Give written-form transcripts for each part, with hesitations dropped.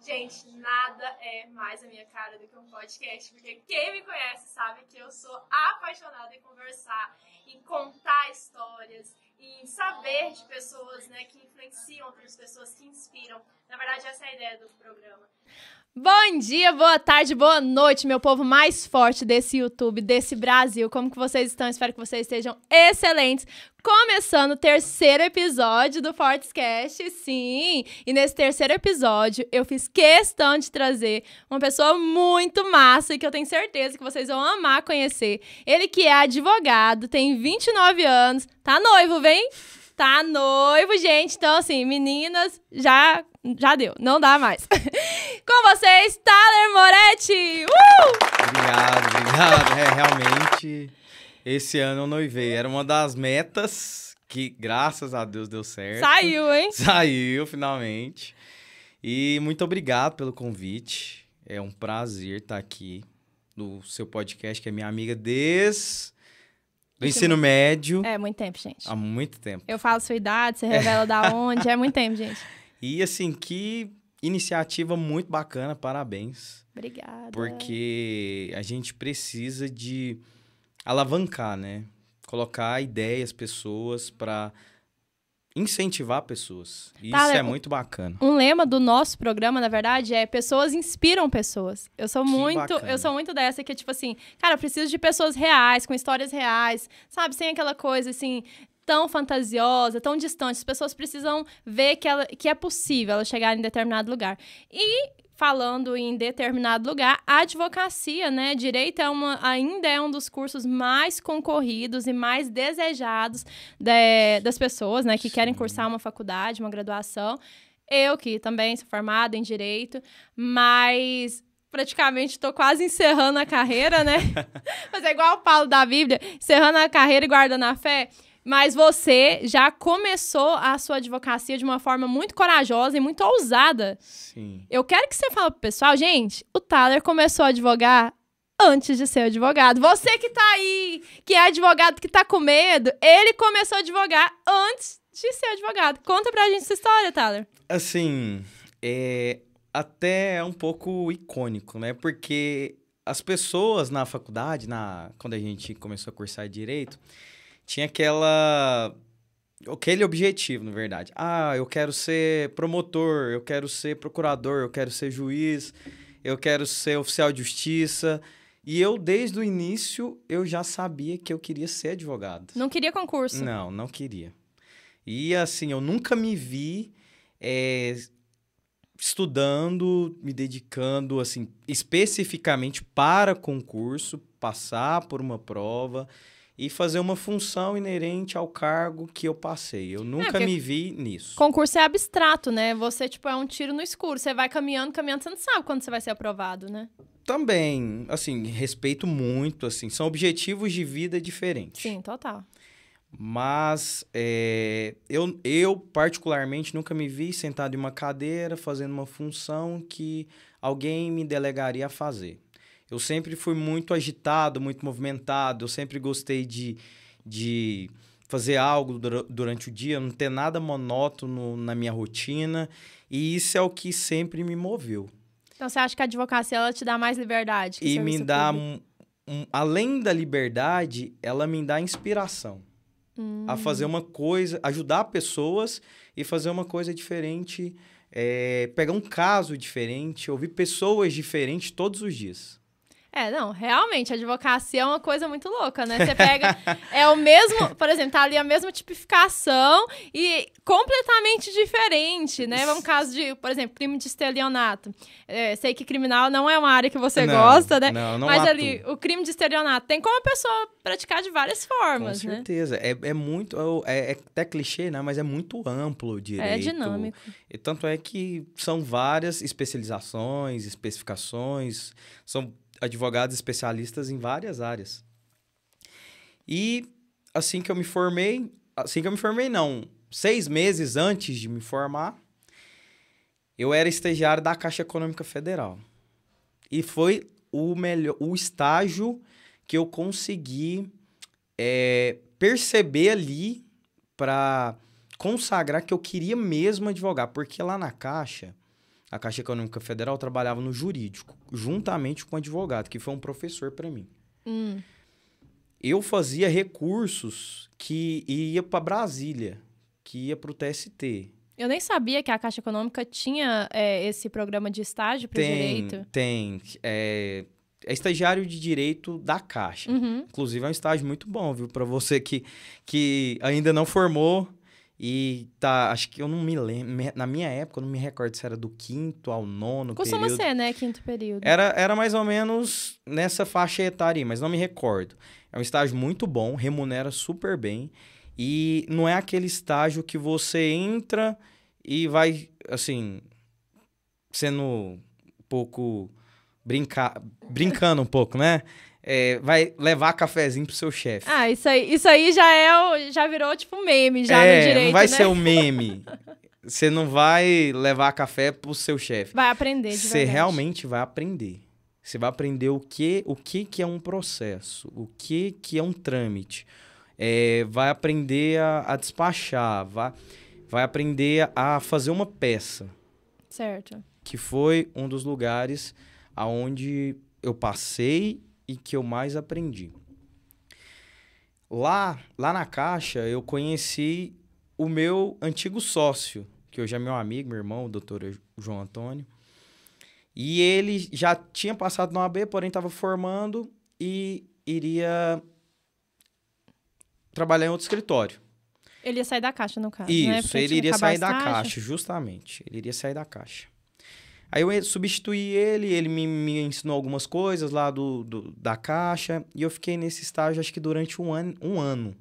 Gente, nada é mais a minha cara do que um podcast, porque quem me conhece sabe que eu sou apaixonada em conversar, em contar histórias, em saber de pessoas, né, que influenciam outras pessoas, que inspiram. Na verdade, essa é a ideia do programa. Bom dia, boa tarde, boa noite, meu povo mais forte desse YouTube, desse Brasil. Como que vocês estão? Espero que vocês estejam excelentes. Começando o terceiro episódio do Fortescast, sim. E nesse terceiro episódio, eu fiz questão de trazer uma pessoa muito massa e que eu tenho certeza que vocês vão amar conhecer. Ele que é advogado, tem 29 anos, tá noivo, vem? Tá noivo, gente. Então, assim, meninas, já deu. Não dá mais. Com vocês, Thaler Moretti! Obrigado. Realmente, esse ano eu noivei. Era uma das metas que, graças a Deus, deu certo. Saiu, hein? Saiu, finalmente. E muito obrigado pelo convite. É um prazer estar aqui no seu podcast, que é minha amiga desde do ensino médio. É, muito tempo, gente. Há muito tempo. Eu falo sua idade, você revela da onde. É muito tempo, gente. E, assim, que iniciativa muito bacana. Parabéns. Obrigada. Porque a gente precisa de alavancar, né? Colocar ideias, pessoas, para incentivar pessoas. Isso é muito bacana. Um lema do nosso programa, na verdade, é pessoas inspiram pessoas. Eu sou muito dessa que, tipo assim, cara, eu preciso de pessoas reais, com histórias reais, sabe? Sem aquela coisa, assim, tão fantasiosa, tão distante. As pessoas precisam ver que é possível ela chegar em determinado lugar. E falando em determinado lugar, a advocacia, né, direito ainda é um dos cursos mais concorridos e mais desejados das pessoas, né, que querem cursar uma faculdade, uma graduação. Eu, que também sou formada em direito, mas praticamente estou quase encerrando a carreira, né? Mas é igual o Paulo da Bíblia, encerrando a carreira e guardando a fé. Mas você já começou a sua advocacia de uma forma muito corajosa e muito ousada. Sim. Eu quero que você fale pro pessoal, gente, o Thaler começou a advogar antes de ser advogado. Você que tá aí, que é advogado, que tá com medo, ele começou a advogar antes de ser advogado. Conta pra gente essa história, Thaler. Assim, até um pouco icônico, né? Porque as pessoas na faculdade, quando a gente começou a cursar direito, tinha aquele objetivo, na verdade. Eu quero ser promotor, eu quero ser procurador, eu quero ser juiz, eu quero ser oficial de justiça. E eu, desde o início, eu já sabia que eu queria ser advogado. Não queria concurso? Não queria. E, assim, eu nunca me vi estudando, me dedicando, assim, especificamente para concurso, passar por uma prova e fazer uma função inerente ao cargo que eu passei. Eu nunca me vi nisso. Concurso é abstrato, né? Você, tipo, é um tiro no escuro. Você vai caminhando, você não sabe quando você vai ser aprovado, né? Também, assim, respeito muito, assim, são objetivos de vida diferentes. Sim, total. Mas eu, particularmente, nunca me vi sentado em uma cadeira fazendo uma função que alguém me delegaria a fazer. Eu sempre fui muito agitado, muito movimentado. Eu sempre gostei de fazer algo durante o dia, não ter nada monótono na minha rotina. E isso é o que sempre me moveu. Então, você acha que a advocacia ela te dá mais liberdade? E me dá, além da liberdade, ela me dá inspiração a fazer uma coisa, ajudar pessoas e fazer uma coisa diferente, pegar um caso diferente, ouvir pessoas diferentes todos os dias. Não, realmente, a advocacia é uma coisa muito louca, né? Você pega, o mesmo, por exemplo, tá ali a mesma tipificação e completamente diferente, né? É um caso de, por exemplo, crime de estelionato. Sei que criminal não é uma área que você gosta, né? Não mas ali, o crime de estelionato tem como a pessoa praticar de várias formas, né? Com certeza. É muito, é até clichê, né? Mas é muito amplo o direito. É dinâmico. E tanto é que são várias especializações, especificações, são advogados especialistas em várias áreas. E assim que eu me formei não, 6 meses antes de me formar, eu era estagiário da Caixa Econômica Federal. E foi o estágio que eu consegui perceber ali para consagrar que eu queria mesmo advogar. Porque lá na Caixa, a Caixa Econômica Federal, eu trabalhava no jurídico, juntamente com um advogado, que foi um professor para mim. Eu fazia recursos que ia para Brasília, que ia para o TST. Eu nem sabia que a Caixa Econômica tinha esse programa de estágio para direito. Tem. É estagiário de direito da Caixa. Inclusive, é um estágio muito bom, viu? Para você que ainda não formou e tá... Acho que eu não me lembro... Na minha época, eu não me recordo se era do 5º ao 9º Costuma período. ser, né? 5º período. Era mais ou menos nessa faixa etária aí, mas não me recordo. É um estágio muito bom, remunera super bem. E não é aquele estágio que você entra e vai, assim, sendo um pouco... brincando um pouco, né? Vai levar cafezinho pro seu chefe. Ah, isso aí já virou tipo meme já no direito, não vai né? ser o meme. Você não vai levar café pro seu chefe. Vai aprender de verdade. Você realmente vai aprender. Você vai aprender o que é um processo, o que é um trâmite. Vai aprender a despachar, vai aprender a fazer uma peça. Certo. Que foi um dos lugares aonde eu passei e que eu mais aprendi. Lá na Caixa, eu conheci o meu antigo sócio, que hoje é meu amigo, meu irmão, o doutor João Antônio. E ele já tinha passado na OAB, porém estava formando e iria trabalhar em outro escritório. Ele ia sair da Caixa, no caso, isso, né? Isso, ele iria sair da Caixa, justamente. Ele iria sair da Caixa. Aí eu substituí ele me ensinou algumas coisas lá da Caixa, e eu fiquei nesse estágio, acho que durante um ano.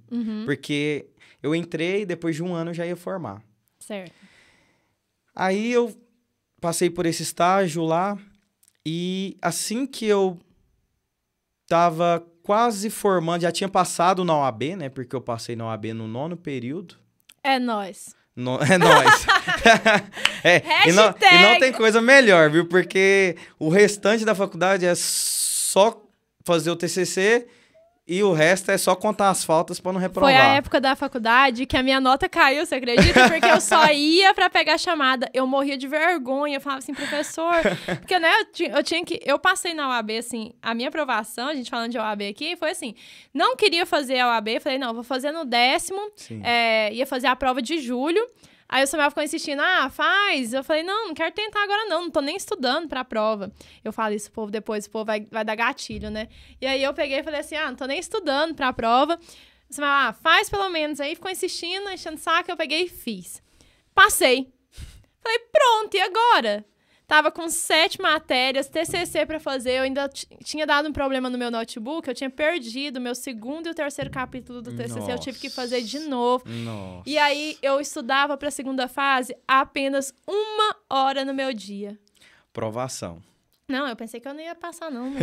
Porque eu entrei, depois de um ano eu já ia formar. Certo. Aí eu passei por esse estágio lá, e assim que eu tava quase formando, já tinha passado na OAB, né? Porque eu passei na OAB no 9º período. É nóis. É nóis. E não tem coisa melhor, viu? Porque o restante da faculdade é só fazer o TCC e o resto é só contar as faltas pra não reprovar. Foi a época da faculdade que a minha nota caiu, você acredita? Porque eu só ia pra pegar a chamada. Eu morria de vergonha. Eu falava assim, professor... Porque, né, eu passei na UAB, assim, a minha aprovação, a gente falando de UAB aqui, foi assim, não queria fazer a UAB, falei, não, vou fazer no 10º, ia fazer a prova de julho. Aí o Samuel ficou insistindo, faz. Eu falei, não quero tentar agora não tô nem estudando pra prova. Eu falo isso, o povo vai dar gatilho, né? E aí eu peguei e falei assim, não tô nem estudando pra prova. O Samuel, faz pelo menos. Aí ficou insistindo, enchendo o saco, eu peguei e fiz. Passei. Falei, pronto, e agora? Tava com 7 matérias, TCC pra fazer, eu ainda tinha dado um problema no meu notebook, eu tinha perdido o meu 2º e o 3º capítulo do TCC, eu tive que fazer de novo. Nossa. E aí, eu estudava pra segunda fase apenas 1 hora no meu dia. Provação. Não, eu pensei que eu não ia passar, não.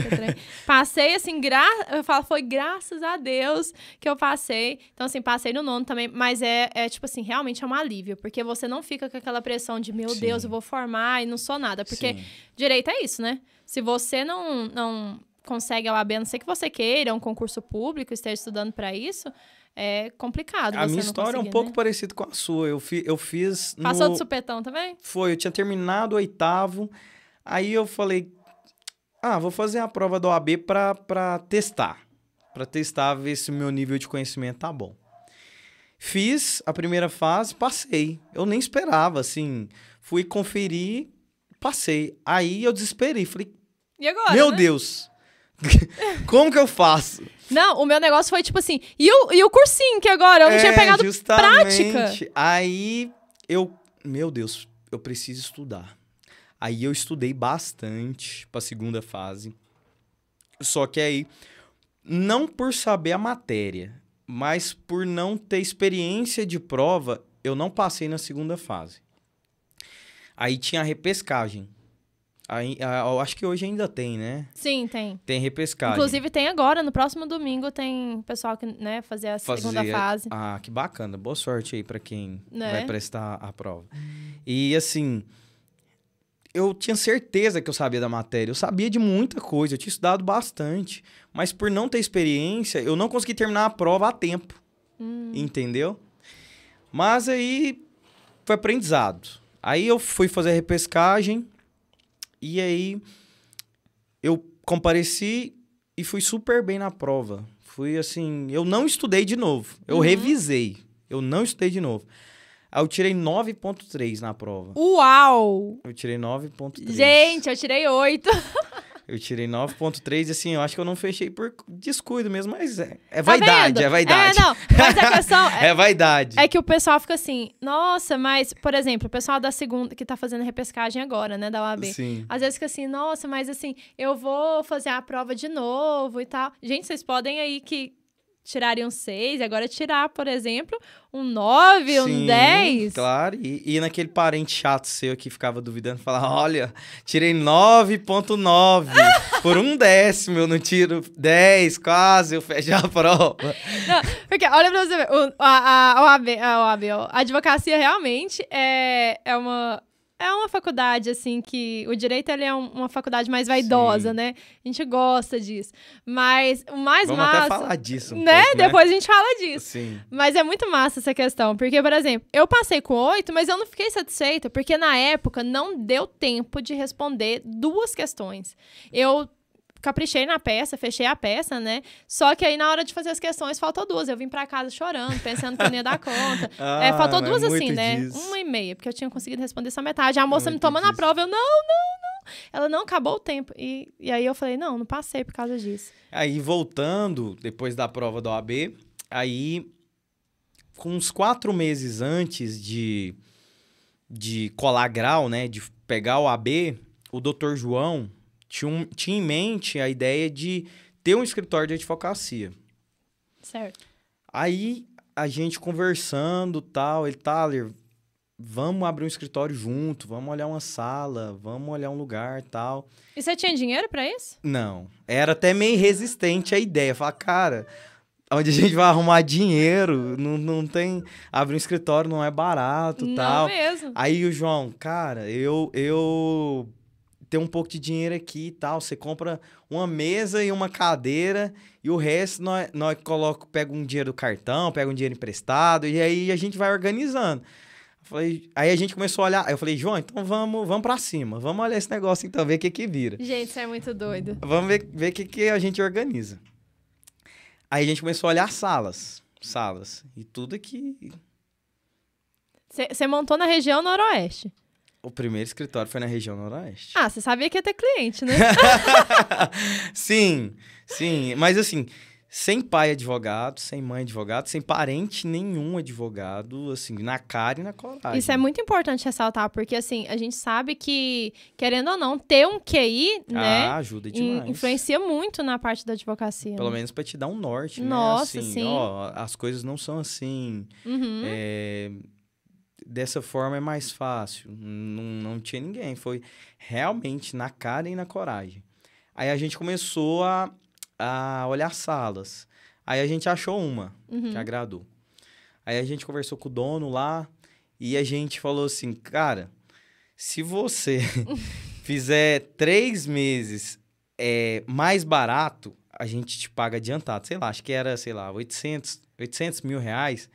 Passei, assim, eu falo, foi graças a Deus que eu passei. Então, assim, passei no 9º também, mas tipo assim, realmente é um alívio, porque você não fica com aquela pressão de, meu Deus, eu vou formar e não sou nada. Porque direito é isso, né? Se você não consegue a OAB, a não ser que você queira um concurso público, esteja estudando para isso, é complicado. A minha história é um pouco parecida com a sua. Eu fiz Passou de supetão também? Foi, eu tinha terminado o 8º, aí eu falei, vou fazer a prova da OAB pra testar. Pra testar, ver se o meu nível de conhecimento tá bom. Fiz a primeira fase, passei. Eu nem esperava, assim. Fui conferir, passei. Aí eu desesperei, falei, e agora, meu Deus, como que eu faço? Não, o meu negócio foi tipo assim, e o cursinho que agora? Eu não tinha pegado prática. Aí meu Deus, eu preciso estudar. Aí eu estudei bastante pra segunda fase. Só que aí, não por saber a matéria, mas por não ter experiência de prova, eu não passei na segunda fase. Aí tinha a repescagem. Aí, eu acho que hoje ainda tem, né? Sim, tem. Tem repescagem. Inclusive tem agora, no próximo domingo tem pessoal que, né, fazer a segunda fase. Que bacana. Boa sorte aí pra quem vai prestar a prova. E assim... Eu tinha certeza que eu sabia da matéria. Eu sabia de muita coisa. Eu tinha estudado bastante. Mas por não ter experiência, eu não consegui terminar a prova a tempo. Entendeu? Mas aí foi aprendizado. Aí eu fui fazer a repescagem. E aí, eu compareci e fui super bem na prova. Fui assim, eu não estudei de novo. Eu revisei. Eu não estudei de novo. Aí eu tirei 9,3 na prova. Uau! Eu tirei 9,3. Gente, eu tirei 8. Eu tirei 9,3 e assim, eu acho que eu não fechei por descuido mesmo, mas é vaidade, é vaidade. Não, mas a questão é vaidade. É que o pessoal fica assim, nossa, mas, por exemplo, o pessoal da segunda, que tá fazendo repescagem agora, né, da UAB. Sim. Às vezes fica assim, nossa, mas assim, eu vou fazer a prova de novo e tal. Gente, vocês podem aí que tirariam 6, agora tirar, por exemplo, um 9, Sim, um 10. Claro, e naquele parente chato seu que ficava duvidando, falar, olha, tirei 9,9 por 1/10, eu não tiro 10, quase, eu fecho a prova. Não, porque, olha pra você ver, a advocacia realmente é uma faculdade, assim, que o direito ele é uma faculdade mais vaidosa, né? A gente gosta disso. Mas o mais Vamos massa... até falar disso um né? pouco, né? Depois a gente fala disso. Sim. Mas é muito massa essa questão. Porque, por exemplo, eu passei com 8, mas eu não fiquei satisfeita, porque na época não deu tempo de responder 2 questões. Eu caprichei na peça, fechei a peça, né? Só que aí, na hora de fazer as questões, faltou 2. Eu vim pra casa chorando, pensando que eu não ia dar conta. Faltou 2 assim, né? Disso. 1,5, porque eu tinha conseguido responder só metade. A moça me tomando disso. a prova, eu, não. Ela, não, acabou o tempo. E aí eu falei, não passei por causa disso. Aí, voltando, depois da prova da OAB, aí, com uns 4 meses antes de colar grau, né? De pegar o OAB, o Dr. João tinha em mente a ideia de ter um escritório de advocacia. Certo. Aí, a gente conversando, tal, ele, Thaler, vamos abrir um escritório junto, vamos olhar uma sala, vamos olhar um lugar, tal. E você tinha dinheiro pra isso? Não. Era até meio resistente a ideia. Falar, cara, onde a gente vai arrumar dinheiro? Não tem... Abrir um escritório não é barato, tal. Não mesmo. Aí o João, cara, eu tenho um pouco de dinheiro aqui e tal. Você compra uma mesa e uma cadeira e o resto nós pega um dinheiro do cartão, pega um dinheiro emprestado e aí a gente vai organizando. Aí a gente começou a olhar. Aí eu falei, João, então vamos pra cima. Vamos olhar esse negócio então, ver o que vira. Gente, isso é muito doido. Vamos ver o que a gente organiza. Aí a gente começou a olhar salas. E tudo aqui... Você montou na região noroeste? O primeiro escritório foi na região noroeste. Ah, você sabia que ia ter cliente, né? Sim. Mas assim, sem pai advogado, sem mãe advogado, sem parente nenhum advogado, assim, na cara e na coragem. Isso é muito importante ressaltar, porque assim, a gente sabe que, querendo ou não, ter um QI, né? Ajuda demais. Influencia muito na parte da advocacia. Pelo né? menos pra te dar um norte, né? Nossa, assim, sim. Ó, as coisas não são assim. Dessa forma é mais fácil. Não tinha ninguém. Foi realmente na cara e na coragem. Aí a gente começou a olhar salas. Aí a gente achou uma que agradou. Aí a gente conversou com o dono lá e a gente falou assim, cara, se você fizer 3 meses mais barato, a gente te paga adiantado. Sei lá, acho que era, 800 mil reais.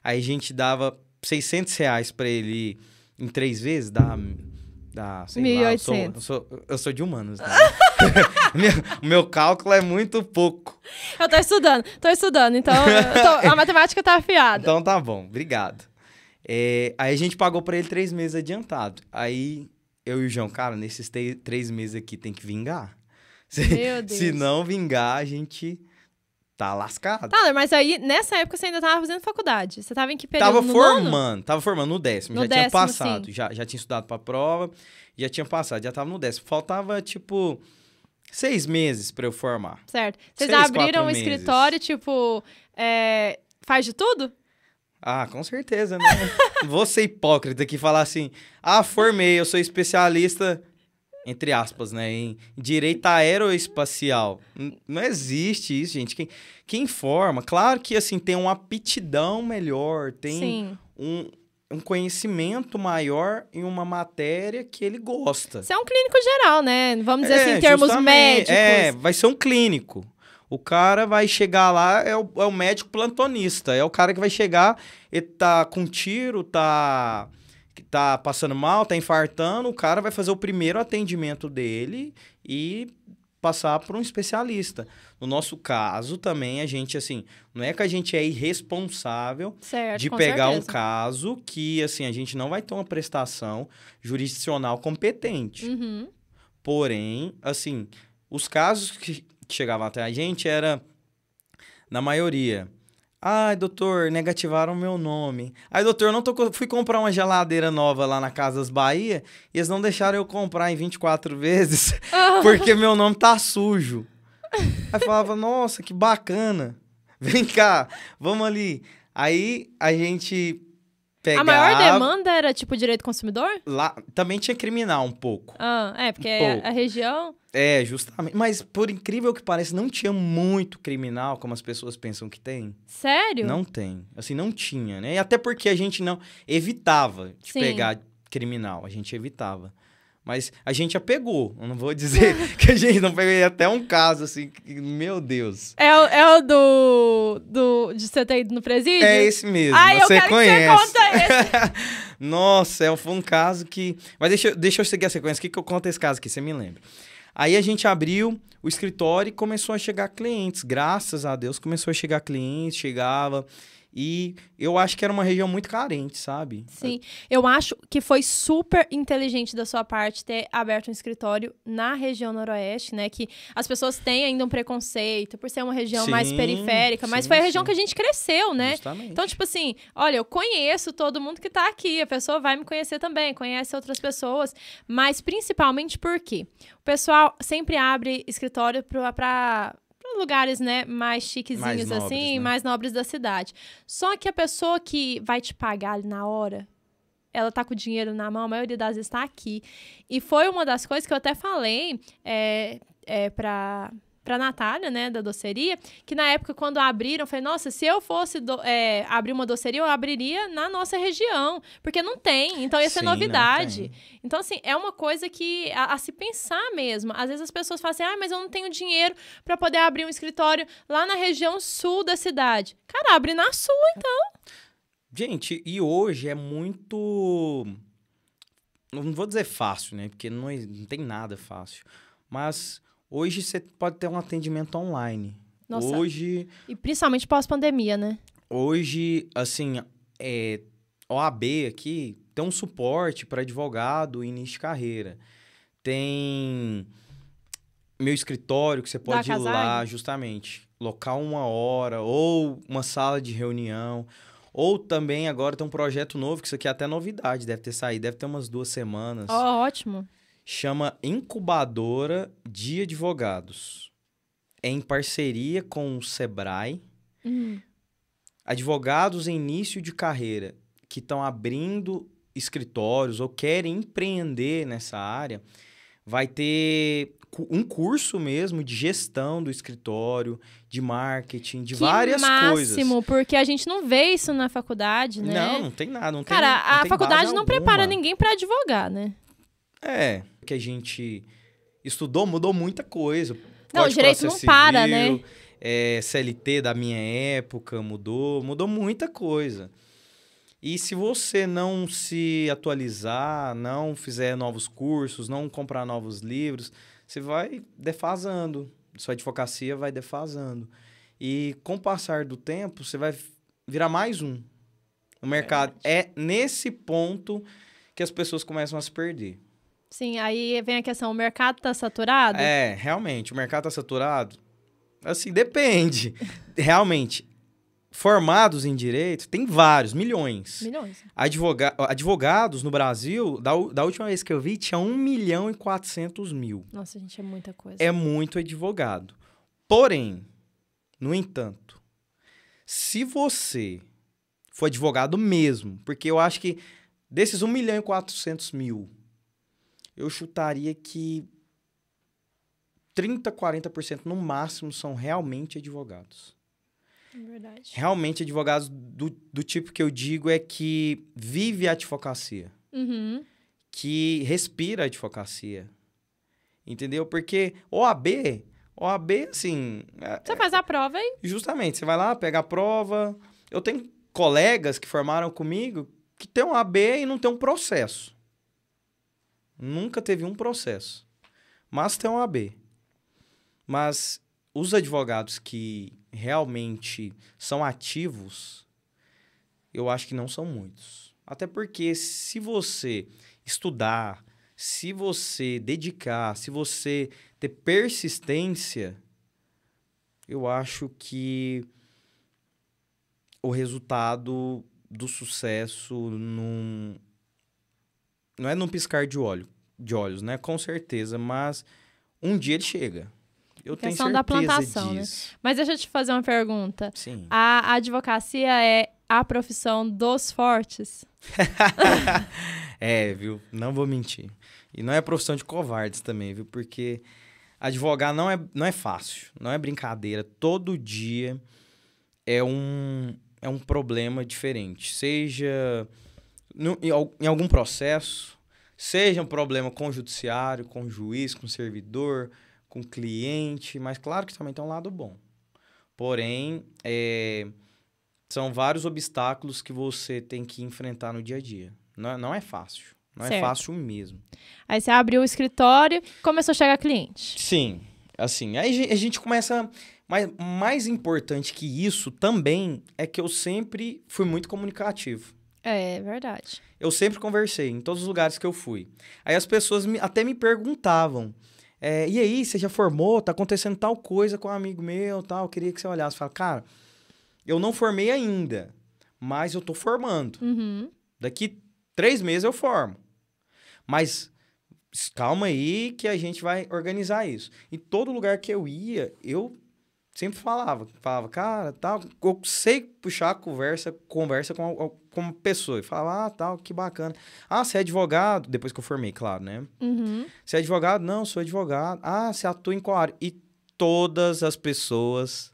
Aí a gente dava R$600 pra ele em 3 vezes, dá sei 1.800. lá, eu sou de humanos, né? meu cálculo é muito pouco. Eu tô estudando, então a matemática tá afiada. Então tá bom, obrigado. Aí a gente pagou pra ele 3 meses adiantado. Aí eu e o João, cara, nesses 3 meses aqui tem que vingar. Meu Deus. Se não vingar, a gente tá lascado. Tá, mas aí, nessa época, você ainda tava fazendo faculdade. Você tava em que período? Tava formando no 10º. Já tinha passado. Já tinha estudado pra prova, já tinha passado, já tava no 10º. Faltava, 6 meses pra eu formar. Certo. Vocês 6, abriram 4 um meses. escritório, faz de tudo? Ah, com certeza, né? Vou ser hipócrita aqui e falar assim, formei, eu sou especialista... Entre aspas, né? Em direito aeroespacial. Não existe isso, gente. Quem forma, claro que assim, tem uma aptidão melhor, tem um conhecimento maior em uma matéria que ele gosta. Você é um clínico geral, né? Vamos dizer assim, em termos médicos. Vai ser um clínico. O cara vai chegar lá, é o médico plantonista. É o cara que vai chegar, ele tá com tiro, tá passando mal, tá infartando, o cara vai fazer o primeiro atendimento dele e passar para um especialista. No nosso caso, também, a gente, assim, não é que a gente é irresponsável certo, de com pegar certeza. um caso que, assim, a gente não vai ter uma prestação jurisdicional competente. Uhum. Porém, assim, os casos que chegavam até a gente era, na maioria... Ai, doutor, negativaram meu nome. Ai, doutor, fui comprar uma geladeira nova lá na Casas Bahia e eles não deixaram eu comprar em 24 vezes porque meu nome tá sujo. Aí falava, nossa, que bacana. Vem cá, vamos ali. Aí a gente pegava... A maior demanda era, tipo, direito do consumidor? Lá, também tinha criminal um pouco. Porque pouco. a região... É, justamente. Mas, por incrível que pareça, não tinha muito criminal, como as pessoas pensam que tem. Sério? Não tem. Assim, não tinha, né? E até porque a gente não evitava de Sim. pegar criminal. A gente evitava. Mas a gente já pegou. Eu não vou dizer que a gente não pegou. Até um caso, assim, que, meu Deus. É o de você ter ido no presídio? É esse mesmo. Ai, você eu quero conhece. que você conta esse. Nossa, foi um caso que... Mas deixa eu seguir a sequência. O que eu conto esse caso aqui? Você me lembra? Aí a gente abriu o escritório e começou a chegar clientes. Graças a Deus começou a chegar clientes, chegava. E eu acho que era uma região muito carente, sabe? Sim, eu acho que foi super inteligente da sua parte ter aberto um escritório na região noroeste, né? Que as pessoas têm ainda um preconceito por ser uma região mais periférica, mas foi a região que a gente cresceu, né? Justamente. Então, tipo assim, olha, eu conheço todo mundo que tá aqui, a pessoa vai me conhecer também, conhece outras pessoas, mas principalmente porque o pessoal sempre abre escritório para lugares, né, mais chiquezinhos, Mais nobres, assim, né? mais nobres da cidade. Só que a pessoa que vai te pagar ali na hora, ela tá com o dinheiro na mão, a maioria das vezes tá aqui. E foi uma das coisas que eu até falei pra Natália, né, da doceria, que na época, quando abriram, eu falei, nossa, se eu fosse abrir uma doceria, eu abriria na nossa região, porque não tem, então ia ser novidade. Então, assim, é uma coisa que a se pensar mesmo. Às vezes as pessoas falam assim, mas eu não tenho dinheiro pra poder abrir um escritório lá na região sul da cidade. Cara, abre na sul, então. Gente, e hoje é muito... Não vou dizer fácil, né? Porque não tem nada fácil. Mas... Hoje você pode ter um atendimento online. Nossa. Hoje... E principalmente pós-pandemia, né? Hoje, assim, OAB aqui tem um suporte para advogado início de carreira. Tem meu escritório que você pode ir lá, justamente. Locar 1 hora ou uma sala de reunião. Ou também agora tem um projeto novo, que isso aqui é até novidade, deve ter saído, deve ter umas 2 semanas. Ótimo. Chama Incubadora de Advogados. É em parceria com o Sebrae. Advogados em início de carreira que estão abrindo escritórios ou querem empreender nessa área, vai ter um curso mesmo de gestão do escritório, de marketing, de várias coisas. Máximo, porque a gente não vê isso na faculdade, né? Não tem nada. Não Cara, tem, não a tem faculdade não prepara alguma. ninguém pra advogar, né? Que a gente estudou, mudou muita coisa. Não, o direito não para, né? CLT da minha época mudou muita coisa. E se você não se atualizar, não fizer novos cursos, não comprar novos livros, você vai defasando. Sua advocacia vai defasando. E com o passar do tempo, você vai virar mais um. O mercado é nesse ponto que as pessoas começam a se perder. Sim, aí vem a questão, o mercado tá saturado? Realmente, o mercado tá saturado? Assim, depende. Realmente, formados em direito, tem vários, milhões. Advogados no Brasil, da última vez que eu vi, tinha 1.400.000. Nossa, gente, é muita coisa. É muito advogado. Porém, no entanto, se você for advogado mesmo, porque eu acho que desses 1.400.000, eu chutaria que 30%, 40% no máximo são realmente advogados. Verdade. Realmente advogados do tipo que eu digo é que vive a advocacia. Que respira a advocacia. Entendeu? Porque OAB, assim... Você faz a prova aí? Justamente, você vai lá, pega a prova. Eu tenho colegas que formaram comigo que tem um AB e não tem um processo. Nunca teve um processo. Mas tem um AB. Mas os advogados que realmente são ativos, eu acho que não são muitos. Até porque se você estudar, se você dedicar, se você ter persistência, eu acho que o resultado do sucesso não é num piscar de olhos, né? Com certeza, mas um dia ele chega. Eu tenho certeza da plantação, disso. Né? Mas deixa eu te fazer uma pergunta. Sim. A advocacia é a profissão dos fortes? Viu? Não vou mentir. E não é profissão de covardes também, viu? Porque advogar não é fácil, não é brincadeira. Todo dia é um problema diferente. Seja em algum processo, seja um problema com o judiciário, com o juiz, com o servidor, com o cliente, mas claro que também tem um lado bom. Porém, são vários obstáculos que você tem que enfrentar no dia a dia. Não é fácil. Não é fácil mesmo. Aí você abriu o escritório e começou a chegar cliente. Sim. Assim, aí a gente começa... Mas mais importante que isso também é que eu sempre fui muito comunicativo. É verdade. Eu sempre conversei em todos os lugares que eu fui. Aí as pessoas até me perguntavam... e aí, você já formou? Tá acontecendo tal coisa com um amigo meu, tal. Eu queria que você olhasse e falasse, cara, eu não formei ainda, mas eu tô formando. Uhum. Daqui 3 meses eu formo. Mas calma aí que a gente vai organizar isso. Em todo lugar que eu ia, eu sempre falava, cara, tal, eu sei puxar conversa com uma pessoa. E falava, tal, que bacana. Você é advogado? Depois que eu formei, claro, né? Uhum. Você é advogado? Não, sou advogado. Você atua em qual área? E todas as pessoas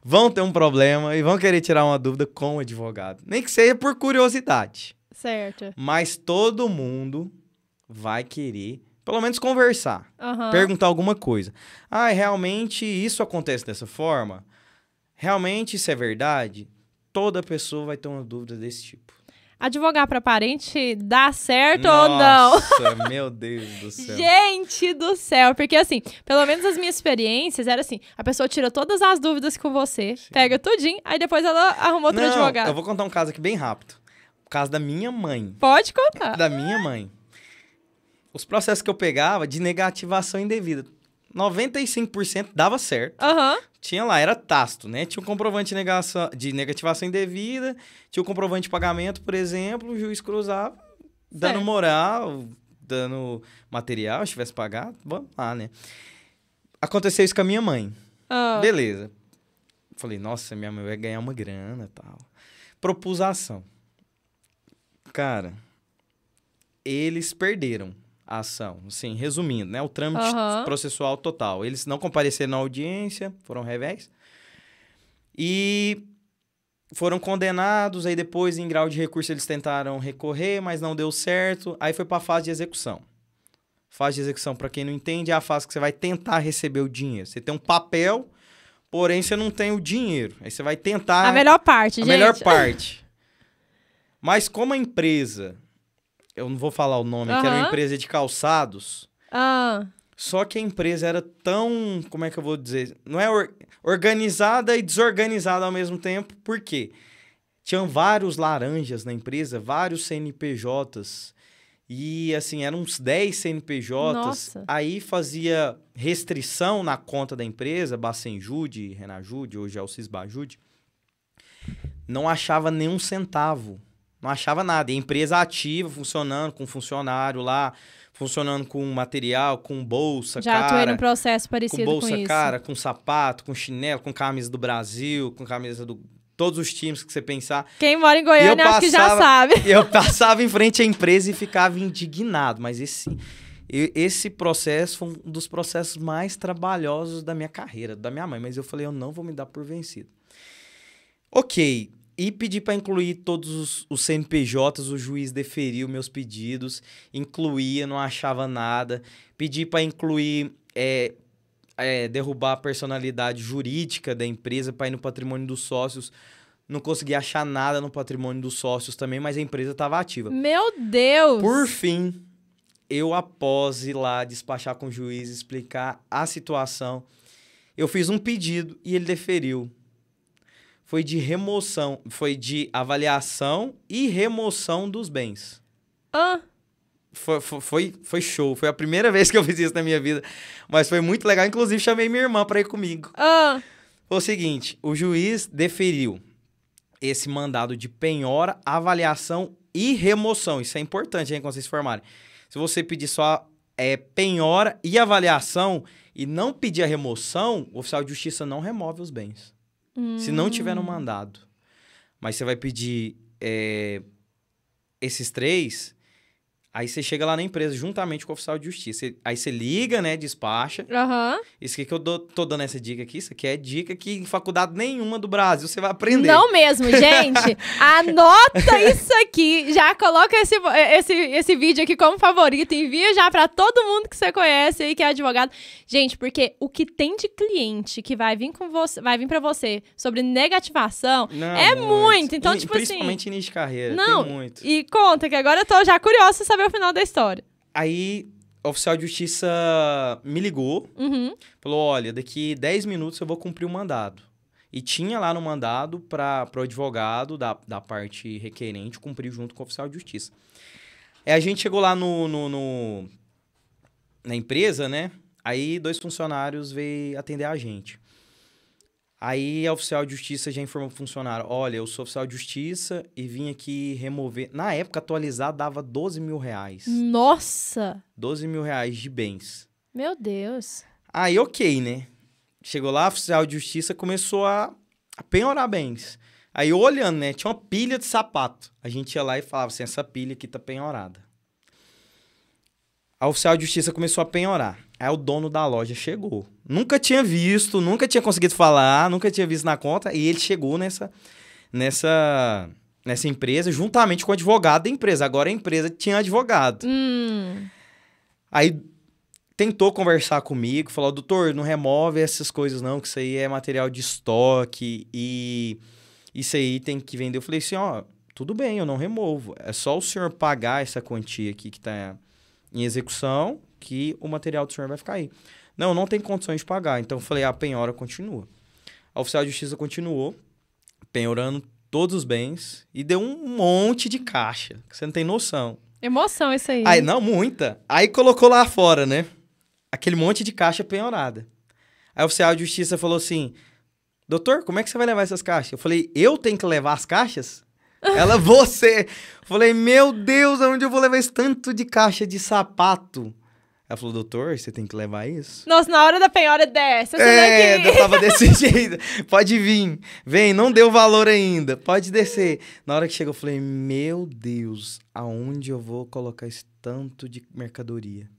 vão ter um problema e vão querer tirar uma dúvida com o advogado. Nem que seja por curiosidade. Certo. Mas todo mundo vai querer, pelo menos, conversar. Uhum. Perguntar alguma coisa. Realmente isso acontece dessa forma? Realmente isso é verdade? Toda pessoa vai ter uma dúvida desse tipo. Advogar para parente dá certo ou não? Nossa, meu Deus do céu. Gente do céu, porque assim, pelo menos as minhas experiências era assim, a pessoa tira todas as dúvidas com você, Sim. Pega tudinho, aí depois ela arruma outro advogado. Eu vou contar um caso aqui bem rápido. O caso da minha mãe. Pode contar. Da minha mãe. Os processos que eu pegava de negativação indevida, 95% dava certo. Uhum. Tinha lá, era tácito, né? Tinha um comprovante de negativação indevida, tinha o comprovante de pagamento, por exemplo, o juiz cruzava, dando moral, dando material, se tivesse pagado, vamos lá, né? Aconteceu isso com a minha mãe. Beleza. Falei, nossa, minha mãe vai ganhar uma grana e tal. Propus a ação. Cara, eles perderam a ação, assim, resumindo, né? O trâmite processual total. Eles não compareceram na audiência, foram réveis. E foram condenados, aí depois, em grau de recurso, eles tentaram recorrer, mas não deu certo. Aí foi para a fase de execução. Fase de execução, para quem não entende, é a fase que você vai tentar receber o dinheiro. Você tem um papel, porém você não tem o dinheiro. Aí você vai tentar... A melhor parte, gente. A melhor parte. Mas como a empresa... Eu não vou falar o nome, que era uma empresa de calçados. Só que a empresa era tão... Como é que eu vou dizer? Não é organizada e desorganizada ao mesmo tempo. Por quê? Tinham vários laranjas na empresa, vários CNPJs. E, assim, eram uns 10 CNPJs. Nossa. Aí fazia restrição na conta da empresa, Bacenjude, Renajude, hoje é o Cisbajude. Não achava nenhum centavo. Não achava nada. E a empresa ativa, funcionando com funcionário lá, funcionando com material, com bolsa, Já atuei num processo parecido com isso. Com bolsa, cara, com sapato, com chinelo, com camisa do Brasil, com camisa do... Todos os times que você pensar. Quem mora em Goiânia acho que já sabe. Eu passava em frente à empresa e ficava indignado. Mas esse processo foi um dos processos mais trabalhosos da minha carreira, da minha mãe. Mas eu falei, eu não vou me dar por vencido. Ok. E pedi para incluir todos os CNPJs, o juiz deferiu meus pedidos, incluía, não achava nada. Pedi para incluir, derrubar a personalidade jurídica da empresa para ir no patrimônio dos sócios, não consegui achar nada no patrimônio dos sócios também, mas a empresa estava ativa. Meu Deus! Por fim, eu, após ir lá despachar com o juiz, explicar a situação, eu fiz um pedido e ele deferiu. Foi de remoção, foi de avaliação e remoção dos bens. Foi show. Foi a primeira vez que eu fiz isso na minha vida. Mas foi muito legal. Inclusive, chamei minha irmã para ir comigo. Foi o seguinte, o juiz deferiu esse mandado de penhora, avaliação e remoção. Isso é importante, hein, quando vocês se formarem. Se você pedir só penhora e avaliação e não pedir a remoção, o oficial de justiça não remove os bens. Se não tiver no mandado. Mas você vai pedir esses 3, aí você chega lá na empresa juntamente com o oficial de justiça. Aí você liga, né, despacha. Isso aqui que eu tô dando essa dica aqui, isso aqui é dica que em faculdade nenhuma do Brasil você vai aprender. Não mesmo, gente. Anota isso aqui, já coloca esse vídeo aqui como favorito, envia já pra todo mundo que você conhece aí, que é advogado. Gente, porque o que tem de cliente que vai vir pra você sobre negativação é muito. Então, tipo assim... Principalmente início de carreira, não, tem muito. E conta, que agora eu tô já curiosa pra saber o final da história. Aí, o oficial de justiça me ligou, falou, olha, daqui 10 minutos eu vou cumprir o mandado. E tinha lá no mandado para o advogado da parte requerente cumprir junto com o oficial de justiça. Aí a gente chegou lá na empresa, né? Aí 2 funcionários veio atender a gente. Aí a oficial de justiça já informou pro funcionário, olha, eu sou oficial de justiça e vim aqui remover... Na época, atualizado, dava 12 mil reais. Nossa! 12 mil reais de bens. Meu Deus. Aí, ok, né? Chegou lá, a oficial de justiça começou a penhorar bens. Aí, eu olhando, né? Tinha uma pilha de sapato. A gente ia lá e falava assim, essa pilha aqui tá penhorada. A oficial de justiça começou a penhorar. Aí o dono da loja chegou. Nunca tinha visto, nunca tinha conseguido falar, nunca tinha visto na conta. E ele chegou nessa empresa juntamente com o advogado da empresa. Agora a empresa tinha advogado. Aí tentou conversar comigo, falou, doutor, não remove essas coisas não, que isso aí é material de estoque e isso aí tem que vender. Eu falei assim, ó, tudo bem, eu não removo. É só o senhor pagar essa quantia aqui que tá em execução, que o material do senhor vai ficar aí. Não tem condições de pagar. Então, eu falei, a penhora continua. A oficial de justiça continuou, penhorando todos os bens, e deu um monte de caixa, que você não tem noção. Emoção isso aí. Aí, não, muita. Aí colocou lá fora, né? Aquele monte de caixa penhorada. Aí o oficial de justiça falou assim, doutor, como é que você vai levar essas caixas? Eu falei, eu tenho que levar as caixas? Ela, você. Falei, meu Deus, aonde eu vou levar esse tanto de caixa de sapato? Ela falou, doutor, você tem que levar isso? Nossa, na hora da penhora desce. Eu tava desse jeito. Pode vir. Vem, não deu valor ainda. Pode descer. Na hora que chegou, eu falei, meu Deus, aonde eu vou colocar esse tanto de mercadoria?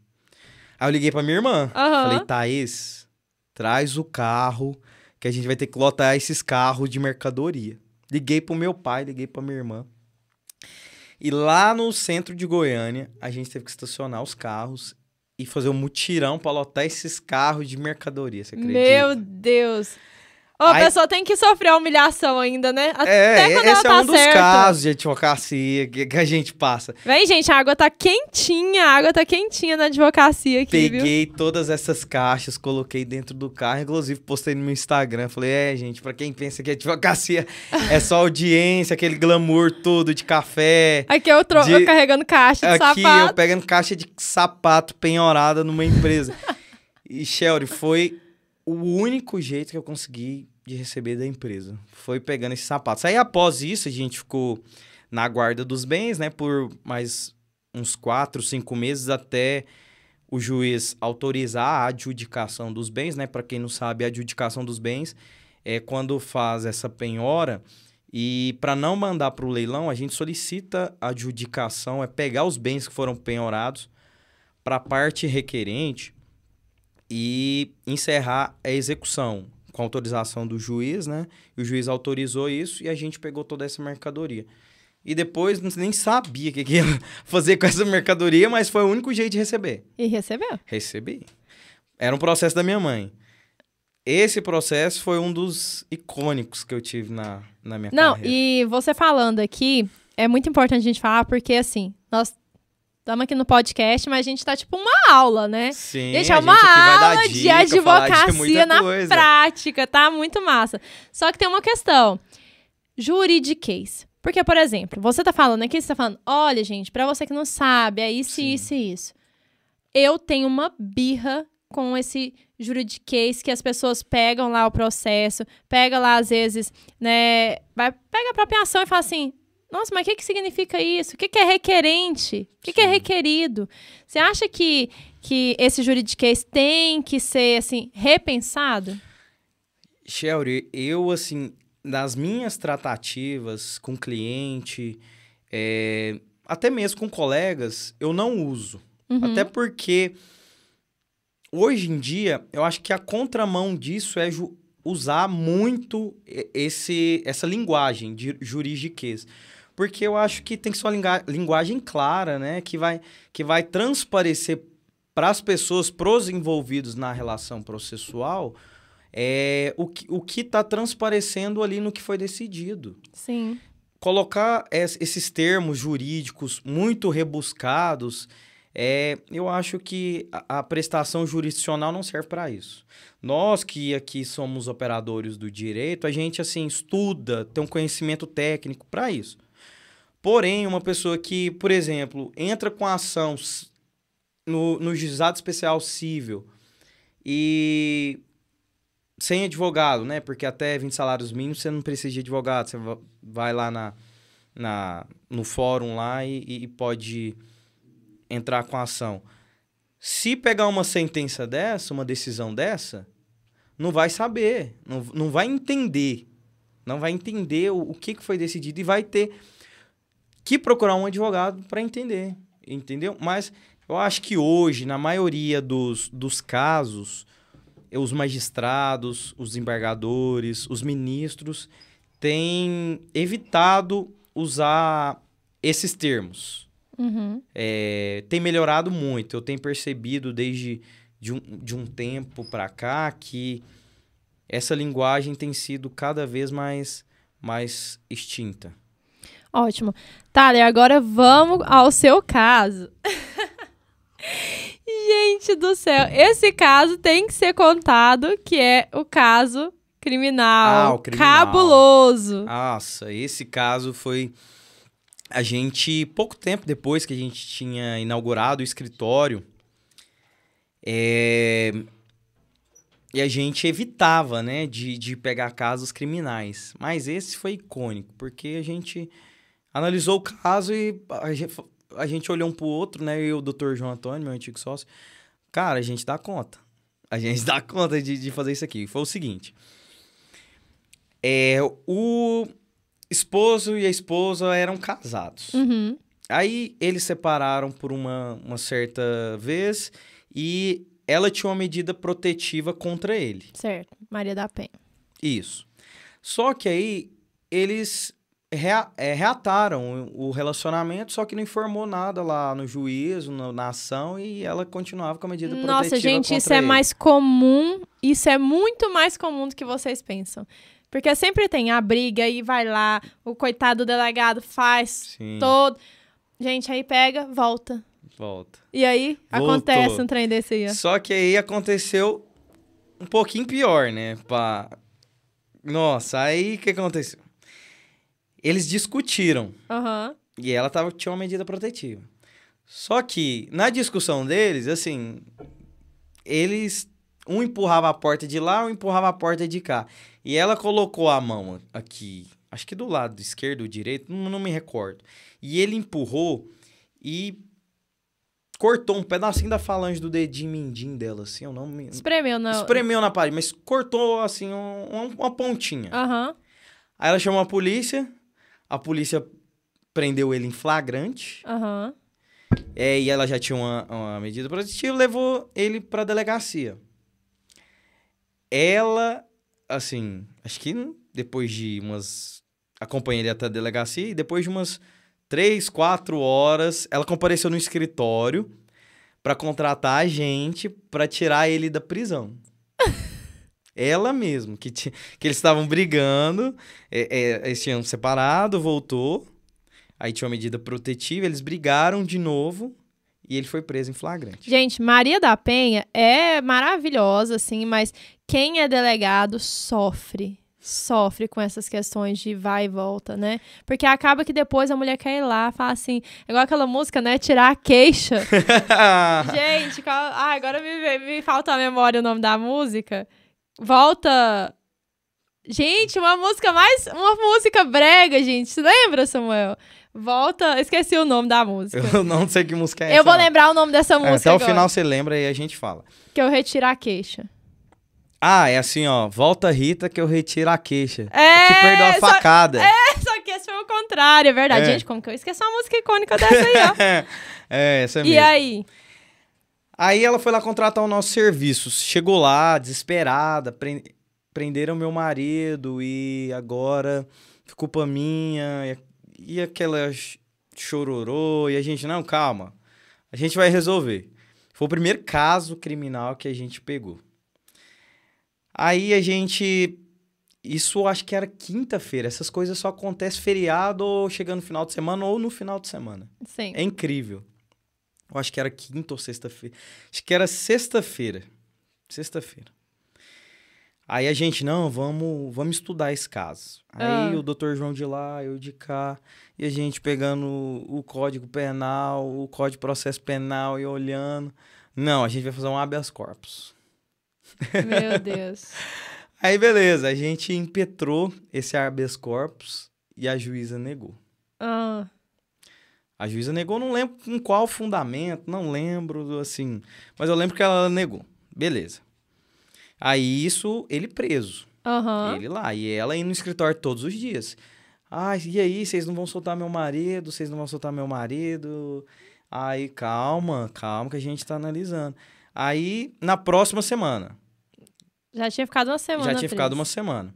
Aí eu liguei pra minha irmã. Falei, Thaís, traz o carro que a gente vai ter que lotar esses carros de mercadoria. Liguei pro meu pai, liguei pra minha irmã. E lá no centro de Goiânia, a gente teve que estacionar os carros e fazer um mutirão pra lotar esses carros de mercadoria, você acredita? Meu Deus! A pessoa tem que sofrer a humilhação ainda, né? Até quando esse ela é um dos casos de advocacia que a gente passa. Vem, gente, a água tá quentinha na advocacia aqui, Peguei todas essas caixas, coloquei dentro do carro, inclusive postei no meu Instagram. Falei, gente, pra quem pensa que advocacia é só audiência, aquele glamour todo de café. Aqui eu carregando caixa de sapato. Aqui eu pegando caixa de sapato penhorada numa empresa. E, Shelly, foi o único jeito que eu consegui de receber da empresa. Foi pegando esses sapatos. Aí, após isso, a gente ficou na guarda dos bens, né? Por mais uns 4, 5 meses até o juiz autorizar a adjudicação dos bens, né? Para quem não sabe, a adjudicação dos bens é quando faz essa penhora e para não mandar para o leilão, a gente solicita a adjudicação, é pegar os bens que foram penhorados para a parte requerente e encerrar a execução com autorização do juiz, né? E o juiz autorizou isso e a gente pegou toda essa mercadoria. E depois nem sabia o que ia fazer com essa mercadoria, mas foi o único jeito de receber. E recebeu? Recebi. Era um processo da minha mãe. esse processo foi um dos icônicos que eu tive na minha carreira. Não, e você falando aqui, é muito importante a gente falar, porque assim, nós estamos aqui no podcast, mas a gente tá tipo uma aula, né? Sim, gente, é uma aula de advocacia na coisa. prática, tá? Muito massa. Só que tem uma questão, juridiquês. Porque, por exemplo, você tá falando aqui, você tá falando, olha, gente, pra você que não sabe, é isso, Sim. isso e isso. Eu tenho uma birra com esse juridiquês que as pessoas pegam lá o processo, pega lá, às vezes, né, pega a própria ação e fala assim, nossa, mas o que significa isso? O que é requerente? O que é requerido? Você acha que esse juridiquês tem que ser, assim, repensado? Shelly, eu, assim, nas minhas tratativas com cliente, até mesmo com colegas, eu não uso. Uhum. Até porque, hoje em dia, eu acho que a contramão disso é usar muito essa linguagem de juridiquês. Porque eu acho que tem que ser uma linguagem clara, né? Que vai transparecer para as pessoas, para os envolvidos na relação processual, o que está transparecendo ali no que foi decidido. Sim. Colocar esses termos jurídicos muito rebuscados, eu acho que a prestação jurisdicional não serve para isso. Nós que aqui somos operadores do direito, a gente assim estuda, tem um conhecimento técnico para isso. Porém, uma pessoa que, por exemplo, entra com a ação no juizado especial civil e sem advogado, né? Porque até 20 salários mínimos você não precisa de advogado. Você vai lá no fórum lá e pode entrar com a ação. Se pegar uma sentença dessa, uma decisão dessa, não vai saber, não vai entender. Não vai entender o que foi decidido e vai ter que procurar um advogado para entender, entendeu? Mas eu acho que hoje, na maioria dos casos, os magistrados, os desembargadores, os ministros têm evitado usar esses termos. Uhum. Tem melhorado muito. Eu tenho percebido desde de um tempo para cá que essa linguagem tem sido cada vez mais extinta. Ótimo. Thaler, agora vamos ao seu caso. Gente do céu, esse caso tem que ser contado, que é o caso criminal. O criminal. Cabuloso. Nossa, esse caso foi... A gente, pouco tempo depois que a gente tinha inaugurado o escritório, e a gente evitava, né, de pegar casos criminais. Mas esse foi icônico, porque a gente analisou o caso e a gente olhou um pro outro, né, eu e o Dr. João Antônio, meu antigo sócio. Cara, a gente dá conta. A gente dá conta de fazer isso aqui. Foi o seguinte. O esposo e a esposa eram casados. Uhum. Aí eles separaram por uma certa vez e ela tinha uma medida protetiva contra ele. Certo. Maria da Penha. Isso. Só que aí eles reataram o relacionamento, só que não informou nada lá no juízo, na ação, e ela continuava com a medida protetiva contra ele. Nossa, gente, isso é mais comum. Isso é muito mais comum do que vocês pensam. Porque sempre tem a briga e vai lá, o coitado do delegado faz todo... Gente, aí pega, volta. E aí, acontece um trem desse aí. Só que aí aconteceu um pouquinho pior, né? Nossa, aí o que aconteceu? Eles discutiram. Uhum. E ela tinha uma medida protetiva. Só que, na discussão deles, assim... Um empurrava a porta de lá, um empurrava a porta de cá. E ela colocou a mão aqui, acho que do lado esquerdo ou direito, não me recordo. E ele empurrou e cortou um pedacinho da falange do dedinho mindinho dela, assim, eu não me... Espremeu na parede, mas cortou, assim, uma pontinha. Uhum. Aí ela chamou a polícia prendeu ele em flagrante. Uhum. E ela já tinha uma medida protetiva, levou ele pra delegacia. Ela, assim, acho que depois de acompanhei ele até a delegacia, e depois de umas 3, 4 horas, ela compareceu no escritório pra contratar a gente pra tirar ele da prisão. Ela mesmo, que eles estavam brigando, eles tinham separado, voltou, aí tinha uma medida protetiva, eles brigaram de novo e ele foi preso em flagrante. Gente, Maria da Penha é maravilhosa, assim, mas quem é delegado sofre com essas questões de vai e volta, né? Porque acaba que depois a mulher quer ir lá, fala assim, igual aquela música, né? Tirar a queixa. Gente, agora me falta a memória o nome da música. Volta... Gente, uma música brega, gente. Você lembra, Samuel? Volta... Esqueci o nome da música. Eu não sei que música é essa. Eu vou lembrar o nome dessa música até agora. o final você lembra e a gente fala. Que eu retiro a queixa. Ah, é assim, ó. Volta, Rita, que eu retiro a queixa. É, que perdeu a facada. Só que esse foi o contrário, é verdade. Gente, como que eu esqueci uma música icônica dessa aí, ó. Essa mesmo. E aí? Aí ela foi lá contratar o nosso serviço. Chegou lá, desesperada, prenderam meu marido e agora culpa minha. E aquela chororô. E a gente, não, calma. A gente vai resolver. Foi o primeiro caso criminal que a gente pegou. Aí a gente... Isso acho que era quinta-feira. Essas coisas só acontecem feriado ou chegando no final de semana ou no final de semana. Sim. É incrível. Eu acho que era quinta ou sexta-feira. Acho que era sexta-feira. Sexta-feira. Aí a gente, não, vamos estudar esse caso. Aí o doutor João de lá, eu de cá. E a gente pegando o Código Penal, o Código de Processo Penal e olhando. Não, a gente vai fazer um habeas corpus. Meu Deus. Aí, beleza. A gente impetrou esse habeas corpus e a juíza negou. A juíza negou, não lembro com qual fundamento, não lembro, assim... Mas eu lembro que ela negou. Beleza. Aí, isso, ele preso. Ele lá. E ela indo no escritório todos os dias. Ah, e aí, vocês não vão soltar meu marido? Vocês não vão soltar meu marido? Aí, calma que a gente tá analisando. Aí, na próxima semana... Já tinha ficado uma semana. Já tinha ficado uma semana.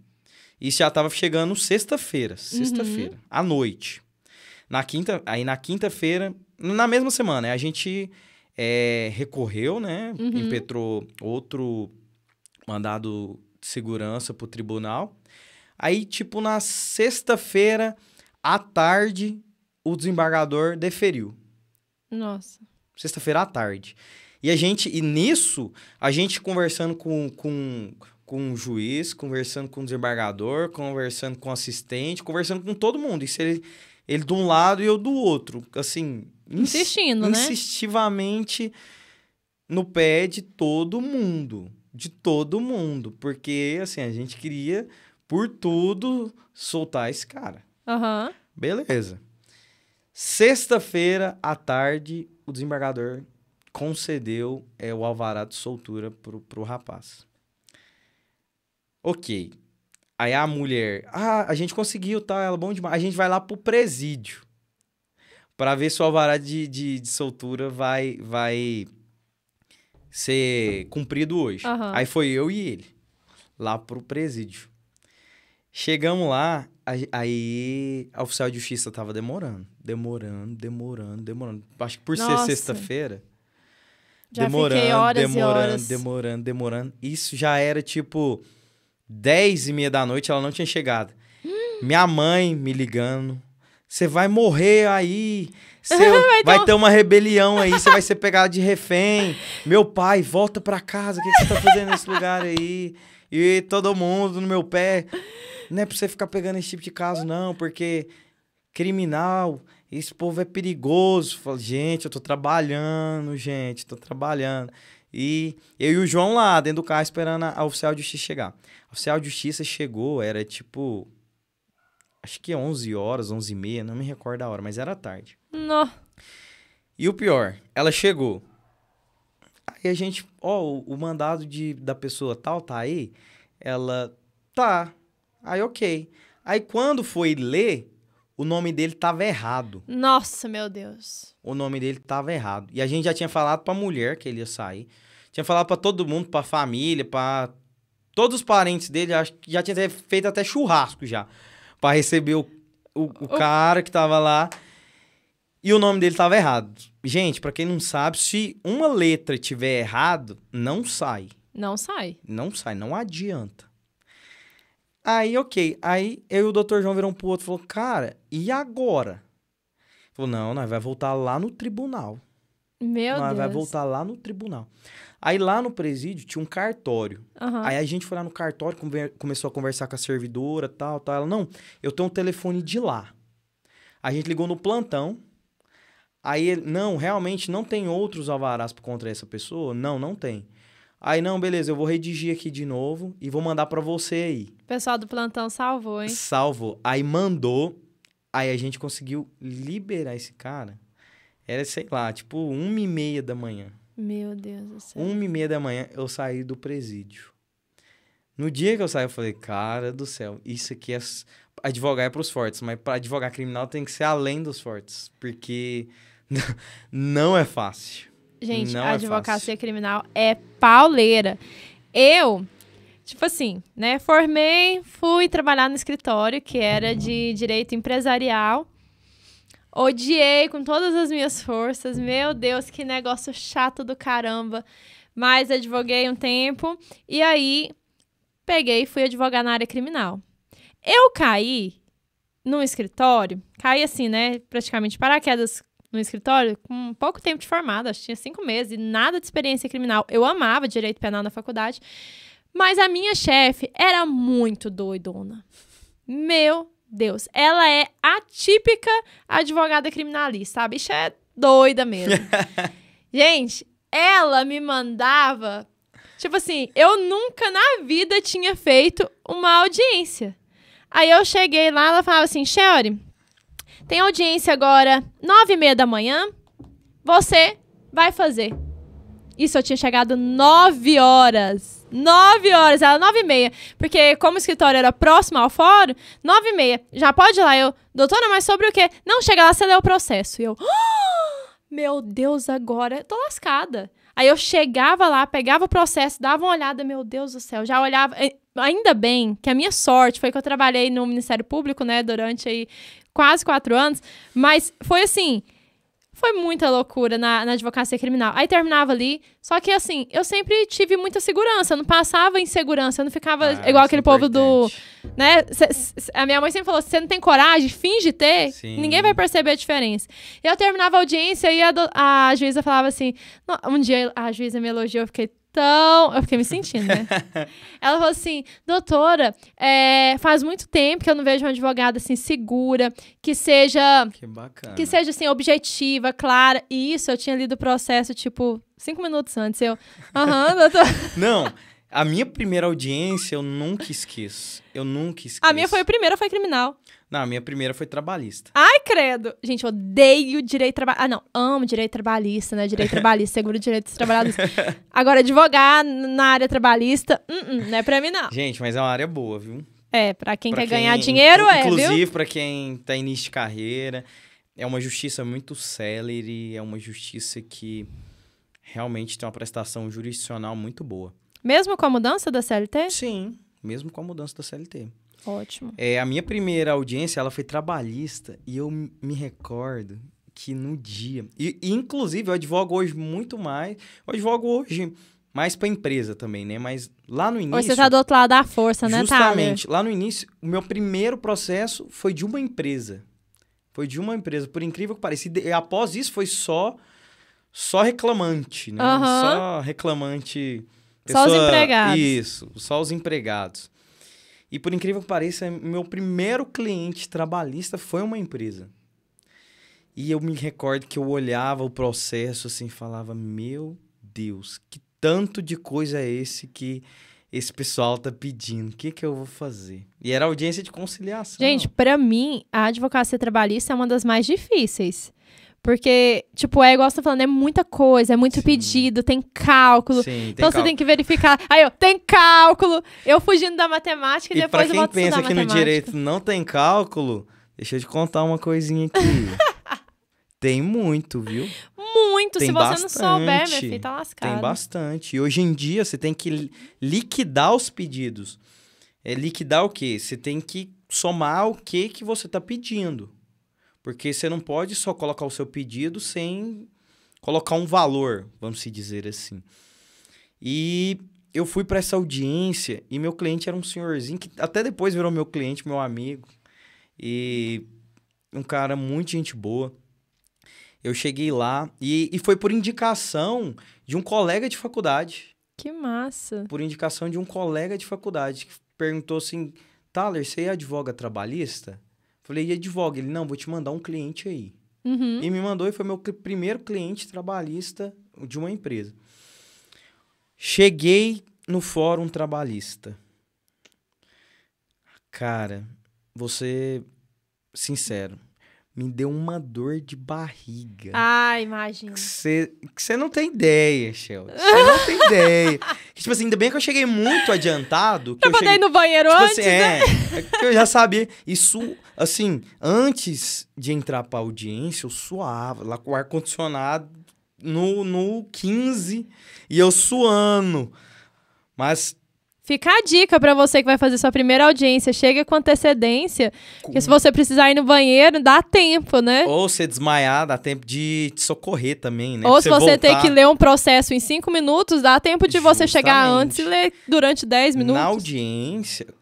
Isso já tava chegando sexta-feira. Sexta-feira, à noite. Na quinta-feira, na mesma semana, a gente recorreu, né? Impetrou outro mandado de segurança pro tribunal. Aí, tipo, na sexta-feira, à tarde, o desembargador deferiu. Nossa. Sexta-feira à tarde. E nisso, a gente conversando com o juiz, conversando com o desembargador, conversando com o assistente, conversando com todo mundo. Isso ele de um lado e eu do outro. Assim, insistindo, né? Insistivamente no pé de todo mundo. De todo mundo. Porque, assim, a gente queria, por tudo, soltar esse cara. Beleza. Sexta-feira, à tarde, o desembargador concedeu o alvará de soltura pro rapaz. Ok. Aí a mulher... a gente conseguiu, tá? Ela é bom demais. A gente vai lá pro presídio pra ver se o alvará de soltura vai ser cumprido hoje. Aí foi eu e ele lá pro presídio. Chegamos lá, aí a oficial de justiça tava demorando. Acho que por ser sexta-feira... Já fiquei horas e horas. Demorando. Isso já era, tipo, 10h30 da noite, ela não tinha chegado. Minha mãe me ligando. Você vai morrer aí. Vai ter uma rebelião aí. Você vai ser pegado de refém. Meu pai, volta pra casa. O que você tá fazendo nesse lugar aí? E todo mundo no meu pé. Não é pra você ficar pegando esse tipo de caso, não. Porque criminal... Esse povo é perigoso. Falo, gente, eu tô trabalhando. E eu e o João lá, dentro do carro, esperando a oficial de justiça chegar. A oficial de justiça chegou, era tipo... Acho que 11 horas, 11h30, não me recordo a hora, mas era tarde. Não. E o pior, ela chegou. Aí a gente... o mandado da pessoa tal tá aí? Ela... Tá. Aí, ok. Aí quando foi ler... O nome dele tava errado. Nossa, meu Deus. O nome dele tava errado. E a gente já tinha falado pra mulher que ele ia sair. Tinha falado pra todo mundo, pra família, pra todos os parentes dele. Acho que já tinha feito até churrasco já. Pra receber o cara que tava lá. E o nome dele tava errado. Gente, pra quem não sabe, se uma letra tiver errado, não sai. Não sai. Não sai, não adianta. Aí, ok. Aí, eu e o Dr. João viramos pro outro e falou, cara, e agora? Ele falou, não, nós vai voltar lá no tribunal. Meu Nós Deus. vai voltar lá no tribunal. Aí, lá no presídio, tinha um cartório. Uhum. Aí, a gente foi lá no cartório, começou a conversar com a servidora, tal. Ela, não, eu tenho um telefone de lá. A gente ligou no plantão. Aí, ele, não, realmente não tem outros alvarás contra essa pessoa? Não, não tem. Aí, não, beleza, eu vou redigir aqui de novo e vou mandar pra você aí. O pessoal do plantão salvou, hein? Salvou. Aí, mandou. Aí, a gente conseguiu liberar esse cara. Era, sei lá, tipo 1h30 da manhã. Meu Deus do céu. 1h30 da manhã, eu saí do presídio. No dia que eu saí, eu falei, cara do céu, isso aqui é... Advogar é pros fortes, mas pra advogar criminal tem que ser além dos fortes. Porque não é fácil. Gente, não a é advocacia fácil. criminal é pauleira. Eu, tipo assim, né, formei, fui trabalhar no escritório, que era de direito empresarial. Odiei com todas as minhas forças. Meu Deus, que negócio chato do caramba. Mas advoguei um tempo e aí peguei e fui advogar na área criminal. Eu caí no escritório, caí assim, né, praticamente de paraquedas no escritório, com pouco tempo de formada, acho que tinha 5 meses, e nada de experiência criminal. Eu amava direito penal na faculdade, mas a minha chefe era muito doidona. Meu Deus, ela é a típica advogada criminalista, a bicha é doida mesmo. Gente, ela me mandava... Tipo assim, eu nunca na vida tinha feito uma audiência. Aí eu cheguei lá, ela falava assim, Shelly, tem audiência agora 9h30 da manhã, você vai fazer. Isso, eu tinha chegado 9 horas. 9 horas, ela 9h30. Porque como o escritório era próximo ao fórum, 9h30. Já pode ir lá? Eu, doutora, mas sobre o quê? Não, chega lá, você lê o processo. E eu, meu Deus, agora eu tô lascada. Aí eu chegava lá, pegava o processo, dava uma olhada, meu Deus do céu, já olhava... Ainda bem que a minha sorte foi que eu trabalhei no Ministério Público, né, durante aí quase 4 anos, mas foi assim, foi muita loucura na advocacia criminal. Aí terminava ali, só que assim, eu sempre tive muita segurança, eu não passava insegurança, eu não ficava igual aquele povo do... Né, a minha mãe sempre falou, se você não tem coragem, finge ter, ninguém vai perceber a diferença. E eu terminava a audiência e a juíza falava assim, um dia a juíza me elogiou, eu fiquei me sentindo, né? Ela falou assim, doutora, faz muito tempo que eu não vejo uma advogada assim segura, que seja assim, objetiva, clara. E isso eu tinha lido o processo, tipo, 5 minutos antes. Doutora. Não, a minha primeira audiência eu nunca esqueço. A minha foi a primeira, foi criminal. Não, a minha primeira foi trabalhista. Ai, credo! Gente, eu odeio direito trabalhista. Ah, não, amo direito trabalhista, né? Direito trabalhista, seguro direito dos trabalhadores. Agora, advogar na área trabalhista, não é pra mim, não. Gente, mas é uma área boa, viu? Pra quem quer ganhar dinheiro, viu? Inclusive, pra quem tá início de carreira, é uma justiça muito célere, é uma justiça que realmente tem uma prestação jurisdicional muito boa. Mesmo com a mudança da CLT? Sim, mesmo com a mudança da CLT. Ótimo. A minha primeira audiência, ela foi trabalhista, e eu me recordo que no dia... E inclusive, eu advogo hoje muito mais... Eu advogo hoje mais pra empresa também, né? Mas lá no início... Hoje você tá do outro lado da força, né, justamente, lá no início, o meu primeiro processo foi de uma empresa. Foi de uma empresa, por incrível que pareça. E após isso, foi só reclamante, né? Só reclamante... Só os empregados. Isso, só os empregados. E por incrível que pareça, meu primeiro cliente trabalhista foi uma empresa. E eu me recordo que eu olhava o processo assim e falava, meu Deus, que tanto de coisa é esse que esse pessoal tá pedindo? O que eu vou fazer? E era audiência de conciliação. Gente, pra mim, a advocacia trabalhista é uma das mais difíceis. Porque, tipo, igual você tá falando, é muita coisa, é muito pedido, tem cálculo. Então você tem que verificar. Aí, tem cálculo. Eu fugindo da matemática e depois eu volto a estudar matemática. E pra quem pensa que no direito não tem cálculo, deixa eu te contar uma coisinha aqui. Tem muito, viu? Muito. Tem se você não souber, minha filha, tá lascado. Tem bastante. E hoje em dia, você tem que liquidar os pedidos. Liquidar o quê? Você tem que somar o que você tá pedindo. Porque você não pode só colocar o seu pedido sem colocar um valor, vamos se dizer assim. E eu fui para essa audiência e meu cliente era um senhorzinho que até depois virou meu cliente, meu amigo. E um cara muito gente boa. Eu cheguei lá e foi por indicação de um colega de faculdade. Que massa. Por indicação de um colega de faculdade que perguntou assim, Thaler, você advoga trabalhista? Falei, e advoga? Ele, não, vou te mandar um cliente aí. Uhum. E me mandou e foi meu primeiro cliente trabalhista de uma empresa. Cheguei no fórum trabalhista. Cara, vou ser sincero, me deu uma dor de barriga. Ah, imagina. Que você não tem ideia, Sheldon. Você não tem ideia. Tipo assim, ainda bem que eu cheguei muito adiantado. Pra poder ir no banheiro tipo antes, assim, né? É que eu já sabia. Isso, assim, antes de entrar pra audiência, eu suava lá com o ar-condicionado no 15 e eu suando. Mas... Fica a dica pra você que vai fazer sua primeira audiência. Chega com antecedência, porque se você precisar ir no banheiro, dá tempo, né? Ou você desmaiar, dá tempo de te socorrer também, né? Ou se você voltar... ter que ler um processo em 5 minutos, dá tempo de você chegar antes e ler durante 10 minutos.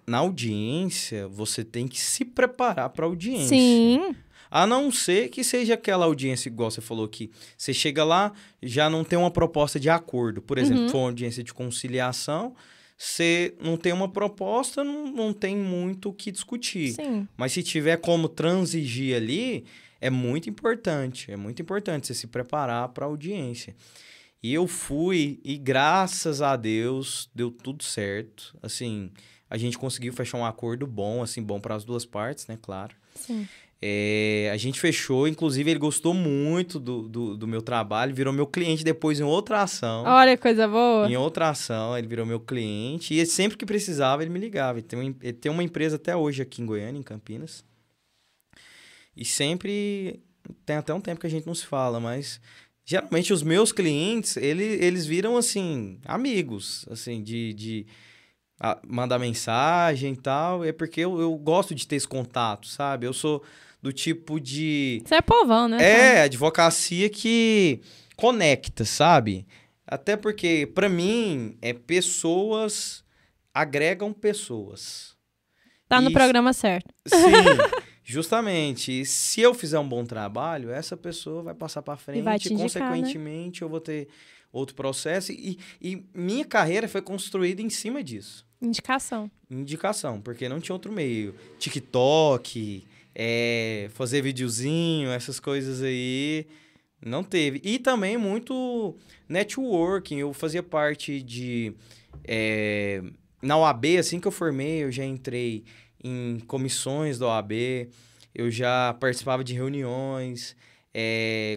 Na audiência, você tem que se preparar pra audiência. Sim. A não ser que seja aquela audiência, igual você falou aqui. Você chega lá, já não tem uma proposta de acordo. Por exemplo, for uma audiência de conciliação... Você não tem uma proposta, não tem muito o que discutir. Sim. Mas se tiver como transigir ali, é muito importante. É muito importante você se preparar para a audiência. E eu fui, e graças a Deus, deu tudo certo. Assim, a gente conseguiu fechar um acordo bom, assim, bom para as duas partes, né? Claro. Sim. A gente fechou, inclusive ele gostou muito do meu trabalho, virou meu cliente depois em outra ação. Olha, coisa boa. Em outra ação, ele virou meu cliente e sempre que precisava ele me ligava. Ele tem uma empresa até hoje aqui em Goiânia, em Campinas. E sempre, tem até um tempo que a gente não se fala, mas geralmente os meus clientes, eles viram assim, amigos, assim, de mandar mensagem e tal. É porque eu gosto de ter esse contato, sabe? Eu sou... do tipo de... Você é povão, né? Advocacia que conecta, sabe? Até porque, pra mim, pessoas agregam pessoas. Tá no programa certo. Sim, justamente. Se eu fizer um bom trabalho, essa pessoa vai passar pra frente. E vai te indicar, consequentemente, né? Eu vou ter outro processo. E minha carreira foi construída em cima disso. Indicação, porque não tinha outro meio. TikTok... fazer videozinho, essas coisas aí, não teve. E também muito networking, eu fazia parte de... na OAB, assim que eu formei, eu já entrei em comissões da OAB, eu já participava de reuniões,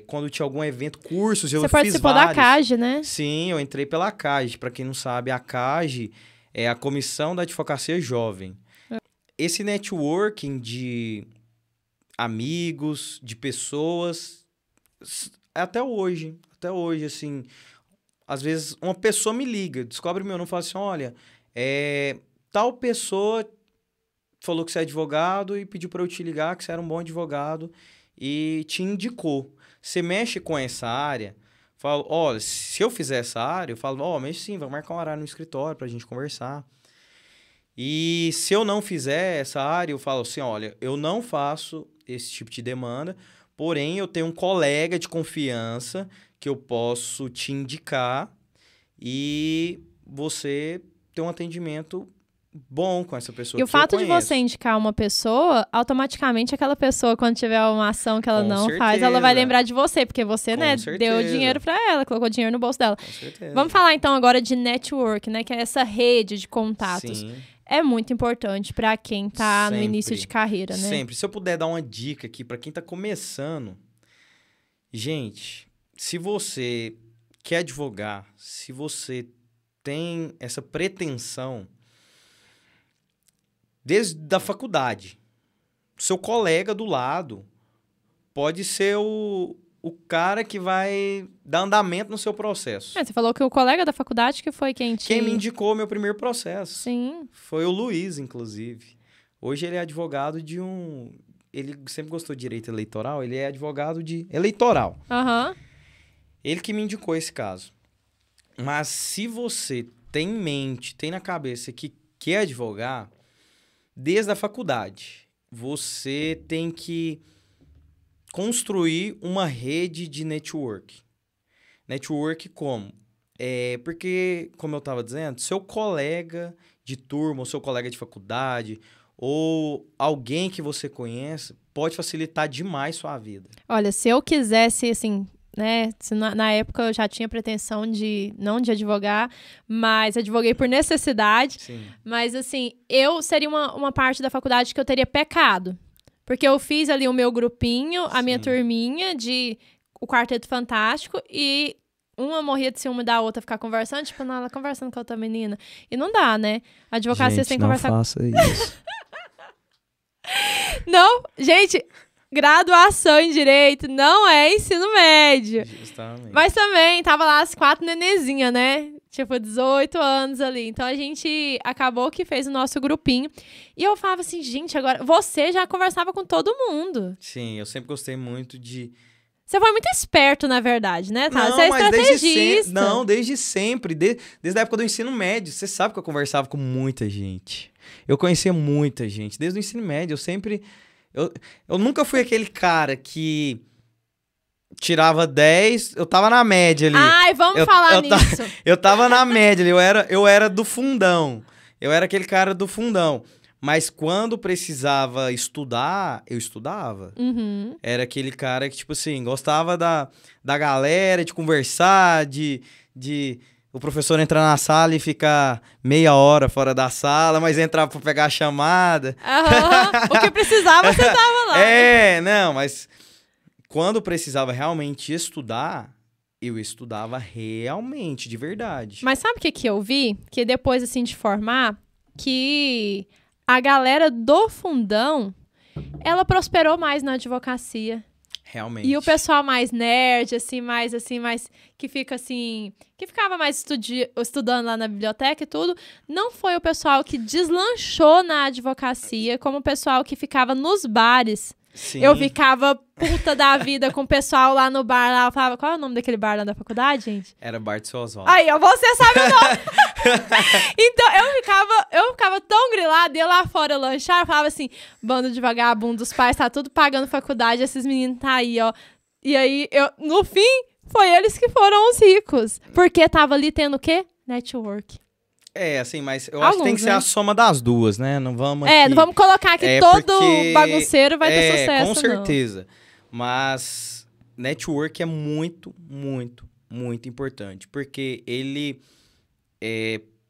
quando tinha algum evento, cursos, eu fiz vários. Você participou da CAGE, né? Sim, eu entrei pela CAGE. Para quem não sabe, a CAGE é a Comissão da Advocacia Jovem. Esse networking de... amigos, de pessoas, até hoje, assim, às vezes uma pessoa me liga, descobre meu nome e fala assim, olha, tal pessoa falou que você é advogado e pediu para eu te ligar, que você era um bom advogado e te indicou. Você mexe com essa área, fala, olha, se eu fizer essa área, eu falo, mexe sim, vamos marcar um horário no escritório pra gente conversar. E se eu não fizer essa área, eu falo assim, olha, eu não faço esse tipo de demanda, porém eu tenho um colega de confiança que eu posso te indicar e você ter um atendimento bom com essa pessoa. E o fato de você indicar uma pessoa, automaticamente aquela pessoa, quando tiver uma ação que ela faz, ela vai lembrar de você, porque você, né, deu dinheiro pra ela, colocou dinheiro no bolso dela. Com certeza. Vamos falar então agora de network, né, que é essa rede de contatos. Sim. É muito importante para quem tá no início de carreira, né? Sempre. Se eu puder dar uma dica aqui para quem tá começando, gente, se você quer advogar, se você tem essa pretensão, desde a faculdade, seu colega do lado pode ser o cara que vai dar andamento no seu processo. Você falou que o colega da faculdade que foi quem me indicou meu primeiro processo. Sim. Foi o Luiz, inclusive. Hoje ele é advogado de um... Ele sempre gostou de direito eleitoral, ele é advogado de eleitoral. Aham. Ele que me indicou esse caso. Mas se você tem em mente, tem na cabeça que quer advogar, desde a faculdade, você tem que construir uma rede de network. Network como? Porque, como eu estava dizendo, seu colega de turma, ou seu colega de faculdade, ou alguém que você conhece, pode facilitar demais sua vida. Olha, se eu quisesse, assim, né, se na época eu já tinha pretensão não de advogar, mas advoguei por necessidade. Sim. Mas, assim, eu seria uma parte da faculdade que eu teria pecado. Porque eu fiz ali o meu grupinho, a minha turminha de o Quarteto Fantástico e uma morria de ciúme da outra ficar conversando, tipo, não, ela conversando com a outra menina. E não dá, né? A advocacia você tem que conversar... Não faça isso. Não, gente, graduação em Direito não é ensino médio. Justamente. Mas também, tava lá as 4 nenezinhas, né? Tipo, 18 anos ali. Então, a gente acabou que fez o nosso grupinho. E eu falava assim, gente, agora... Você já conversava com todo mundo. Sim, eu sempre gostei muito de... Você foi muito esperto, na verdade, né, tá? Não, Você é mas estrategista. desde sempre. Desde a época do ensino médio. Você sabe que eu conversava com muita gente. Eu conhecia muita gente. Desde o ensino médio, eu sempre... Eu nunca fui aquele cara que tirava 10, eu tava na média ali. Ai, vamos falar nisso. Eu tava na média ali, eu era do fundão. Eu era aquele cara do fundão. Mas quando precisava estudar, eu estudava. Uhum. Era aquele cara que, tipo assim, gostava da galera, de conversar, de o professor entrar na sala e ficar meia hora fora da sala, mas entrar pra pegar a chamada. Uhum. O que precisava, você tava lá. Não, mas quando precisava realmente estudar, eu estudava realmente, de verdade. Mas sabe o que eu vi? Que depois, assim, de formar, que a galera do fundão, ela prosperou mais na advocacia. Realmente. E o pessoal mais nerd, mais que fica assim, que ficava mais estudando lá na biblioteca e tudo, não foi o pessoal que deslanchou na advocacia, como o pessoal que ficava nos bares. Sim. Eu ficava puta da vida com o pessoal lá no bar, lá, eu falava, qual é o nome daquele bar lá da faculdade, gente? Era Bar de Seu Oswaldo. Aí, ó, você sabe o nome. Então, eu ficava tão grilada, eu lá fora lanchar, eu falava assim, bando de vagabundo, os pais tá tudo pagando faculdade, esses meninos tá aí, ó. E aí, no fim, foi eles que foram os ricos. Porque tava ali tendo o quê? Network. Assim, mas eu acho que tem que ser a soma das duas, né? Não vamos aqui... não vamos colocar que todo bagunceiro vai ter sucesso, com certeza. Não. Mas network é muito, muito, muito importante. Porque ele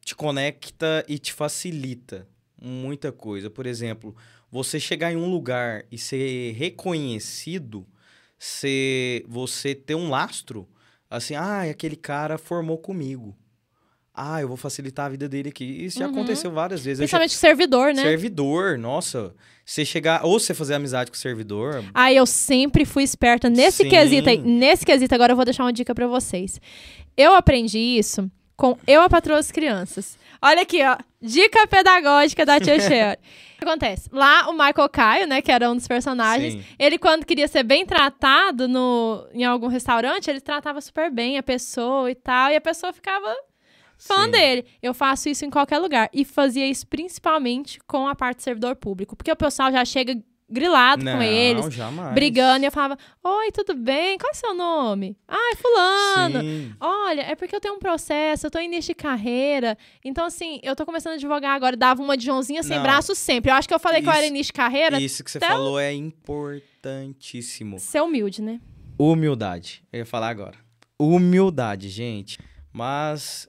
te conecta e te facilita muita coisa. Por exemplo, você chegar em um lugar e ser reconhecido, você ter um lastro, assim, aquele cara formou comigo. Eu vou facilitar a vida dele aqui. Isso já aconteceu várias vezes. Principalmente servidor, né? Servidor, nossa. Você chegar... Ou você fazer amizade com o servidor... Eu sempre fui esperta nesse quesito aí. Nesse quesito, agora eu vou deixar uma dica pra vocês. Eu aprendi isso com Eu, a Patroa das Crianças. Olha aqui, ó. Dica pedagógica da tia Sherry. O que acontece? Lá, o Michael Caio, né, que era um dos personagens, Sim. ele, quando queria ser bem tratado em algum restaurante, ele tratava super bem a pessoa e tal, e a pessoa ficava... fã dele. Eu faço isso em qualquer lugar. E fazia isso principalmente com a parte do servidor público. Porque o pessoal já chega grilado com eles, jamais. brigando. E eu falava, oi, tudo bem? Qual é o seu nome? É fulano. Sim. Olha, é porque eu tenho um processo, eu tô em início de carreira. Então, assim, eu tô começando a advogar agora. Dava uma de Joãozinha sem braço sempre. Eu acho que eu falei que eu era início de carreira. Isso que você falou é importantíssimo. Ser humilde, né? Humildade. Eu ia falar agora. Humildade, gente. Mas...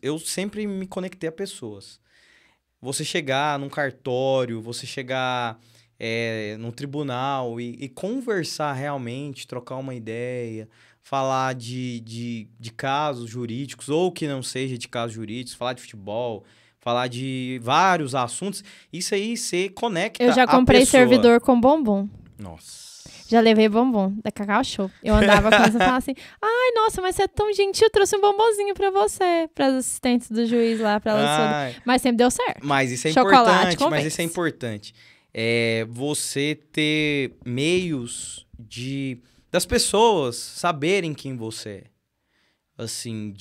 eu sempre me conectei a pessoas. Você chegar num cartório, você chegar num tribunal e conversar realmente, trocar uma ideia, falar de casos jurídicos, ou que não seja de casos jurídicos, falar de futebol, falar de vários assuntos, isso aí você conecta a pessoa. Eu já comprei servidor com bombom. Nossa. Já levei bombom da Cacau Show. Eu andava com essa e falava assim, nossa, mas você é tão gentil, eu trouxe um bombonzinho pra você, pras assistentes do juiz lá, pra elas. Mas sempre deu certo. Mas isso é Chocolate, importante, mas isso é importante. Você ter meios das pessoas saberem quem você é. Assim,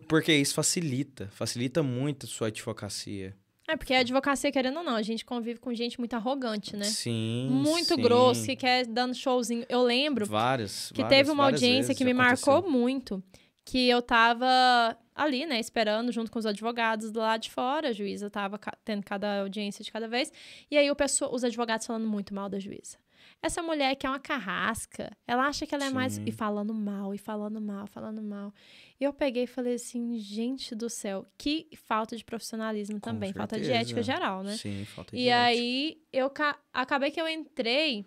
Porque isso facilita muito a sua advocacia. Porque a advocacia, querendo ou não, a gente convive com gente muito arrogante, né? Sim, muito sim. grosso, que quer dando showzinho. Eu lembro que teve uma audiência que me marcou muito, que eu tava ali, né, esperando junto com os advogados do lado de fora, a juíza tava tendo cada audiência de cada vez, e aí os advogados falando muito mal da juíza. Essa mulher que é uma carrasca, ela acha que ela é mais... E falando mal, e falando mal, falando mal. E eu peguei e falei assim, gente do céu, que falta de profissionalismo também, falta de ética geral, né? Sim, falta de ética. E aí, acabei que eu entrei,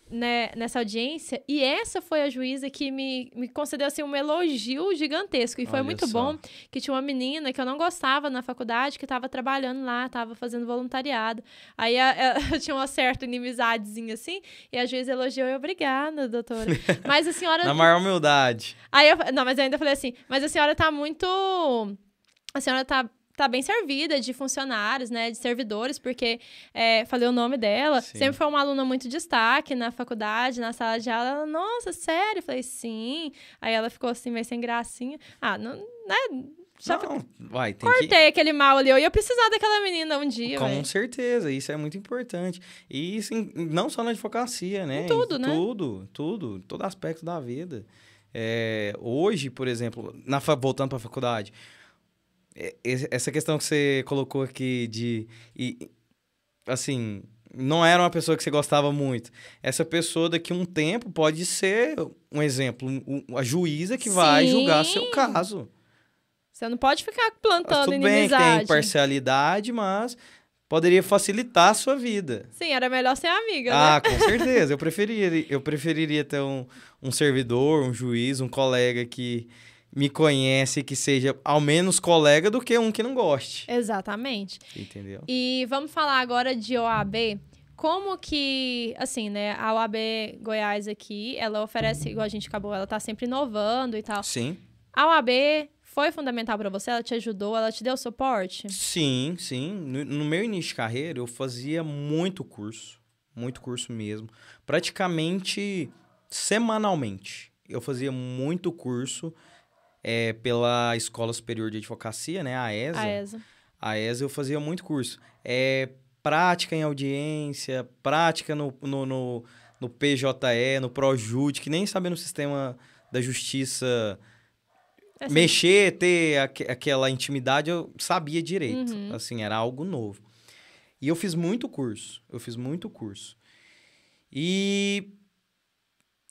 né, nessa audiência, e essa foi a juíza que me concedeu, assim, um elogio gigantesco. E foi muito bom, que tinha uma menina que eu não gostava na faculdade, que estava trabalhando lá, estava fazendo voluntariado. Aí eu tinha uma certa inimizadezinha, assim, e a juíza elogiou e obrigada, doutora. Mas a senhora... Na maior humildade. Aí mas eu ainda falei assim, mas a senhora tá muito... A senhora tá bem servida de funcionários, né, de servidores, porque falei o nome dela, sempre foi uma aluna muito destaque na faculdade, na sala de aula. Ela, nossa, sério? Eu falei, sim. Aí ela ficou assim, meio sem gracinha. Não, né? Cortei aquele mal ali. Eu ia precisar daquela menina um dia. Com certeza, isso é muito importante. E isso não só na advocacia, né? Em tudo, né? Todo aspecto da vida. Hoje, por exemplo, voltando para a faculdade, essa questão que você colocou aqui assim, não era uma pessoa que você gostava muito. Essa pessoa, daqui a um tempo, pode ser, um exemplo, a juíza que vai julgar seu caso. Você não pode ficar plantando inimizade. Tudo bem que tem imparcialidade, mas poderia facilitar a sua vida. Sim, era melhor ser amiga, né? Com certeza. Eu preferiria ter um servidor, um juiz, um colega que me conhece, que seja ao menos colega, do que um que não goste. Exatamente. Entendeu? E vamos falar agora de OAB. Como que, assim, né, a OAB Goiás aqui, ela oferece, igual a gente acabou, ela tá sempre inovando e tal. Sim. A OAB foi fundamental para você? Ela te ajudou? Ela te deu suporte? Sim. No meu início de carreira, eu fazia muito curso mesmo. Praticamente semanalmente. Eu fazia muito curso pela Escola Superior de Advocacia, né? A ESA. A ESA eu fazia muito curso. Prática em audiência, prática no PJE, no ProJude, que nem sabia no sistema da justiça mexer, ter aquela intimidade, eu sabia direito. Uhum. Assim, era algo novo. E eu fiz muito curso. E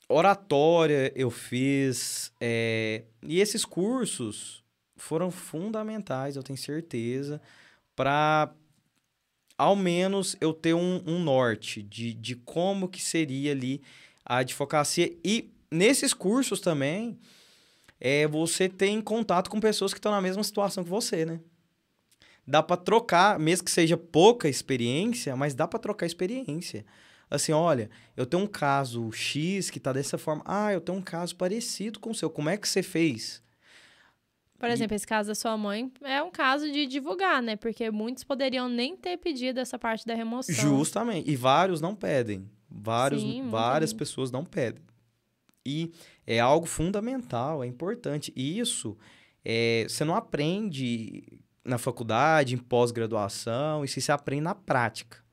oratória eu fiz. E esses cursos foram fundamentais, eu tenho certeza, para ao menos eu ter um norte de como que seria ali a advocacia. E nesses cursos também, você tem contato com pessoas que estão na mesma situação que você, né? Dá para trocar, mesmo que seja pouca experiência, mas dá para trocar experiência. Assim, olha, eu tenho um caso X que tá dessa forma. Eu tenho um caso parecido com o seu. Como é que você fez? Por exemplo, esse caso da sua mãe é um caso de divulgar, né? Porque muitos poderiam nem ter pedido essa parte da remoção. Justamente. E vários não pedem. Várias pessoas não pedem. E é algo fundamental, é importante. E isso, você não aprende na faculdade, em pós-graduação, isso se aprende na prática.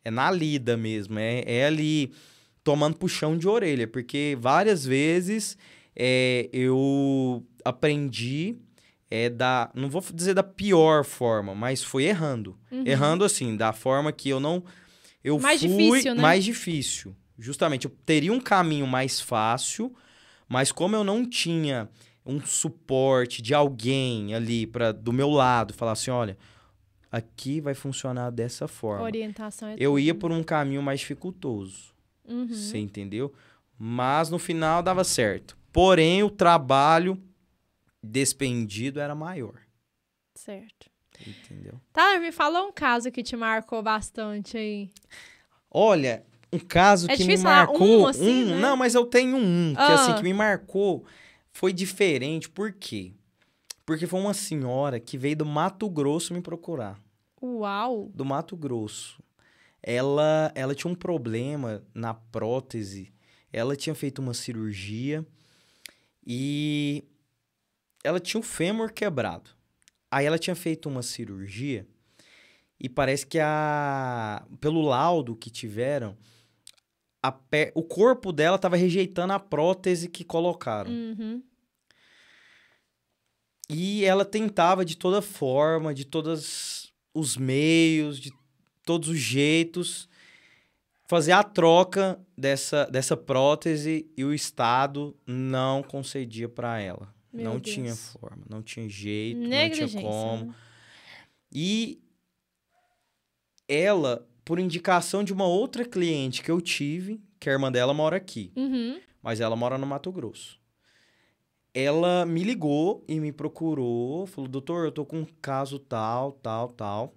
É na lida mesmo, é ali tomando puxão de orelha, porque várias vezes eu aprendi não vou dizer da pior forma, mas foi errando. Uhum. Errando assim, da forma que eu não... Difícil, né? Mais difícil. Justamente, eu teria um caminho mais fácil, mas como eu não tinha um suporte de alguém ali do meu lado, falar assim, olha... Aqui vai funcionar dessa forma. Orientação eu ia por um caminho mais dificultoso. Uhum. Você entendeu? Mas no final dava certo. Porém, o trabalho despendido era maior. Certo. Entendeu? Tá, me fala um caso que te marcou bastante aí. Olha, um caso que me marcou... assim, né? Não, mas eu tenho que assim, que me marcou, foi diferente. Por quê? Porque foi uma senhora que veio do Mato Grosso me procurar. Uau! Do Mato Grosso. Ela tinha um problema na prótese. Ela tinha feito uma cirurgia e ela tinha o fêmur quebrado. Aí ela tinha feito uma cirurgia e parece que pelo laudo que tiveram, o corpo dela estava rejeitando a prótese que colocaram. Uhum. E ela tentava de toda forma, de todos os meios, de todos os jeitos, fazer a troca dessa prótese e o Estado não concedia para ela. Não tinha forma, não tinha jeito, não tinha como. E ela, por indicação de uma outra cliente que eu tive, que a irmã dela mora aqui, mas ela mora no Mato Grosso. Ela me ligou e me procurou, falou, doutor, eu tô com um caso tal, tal, tal.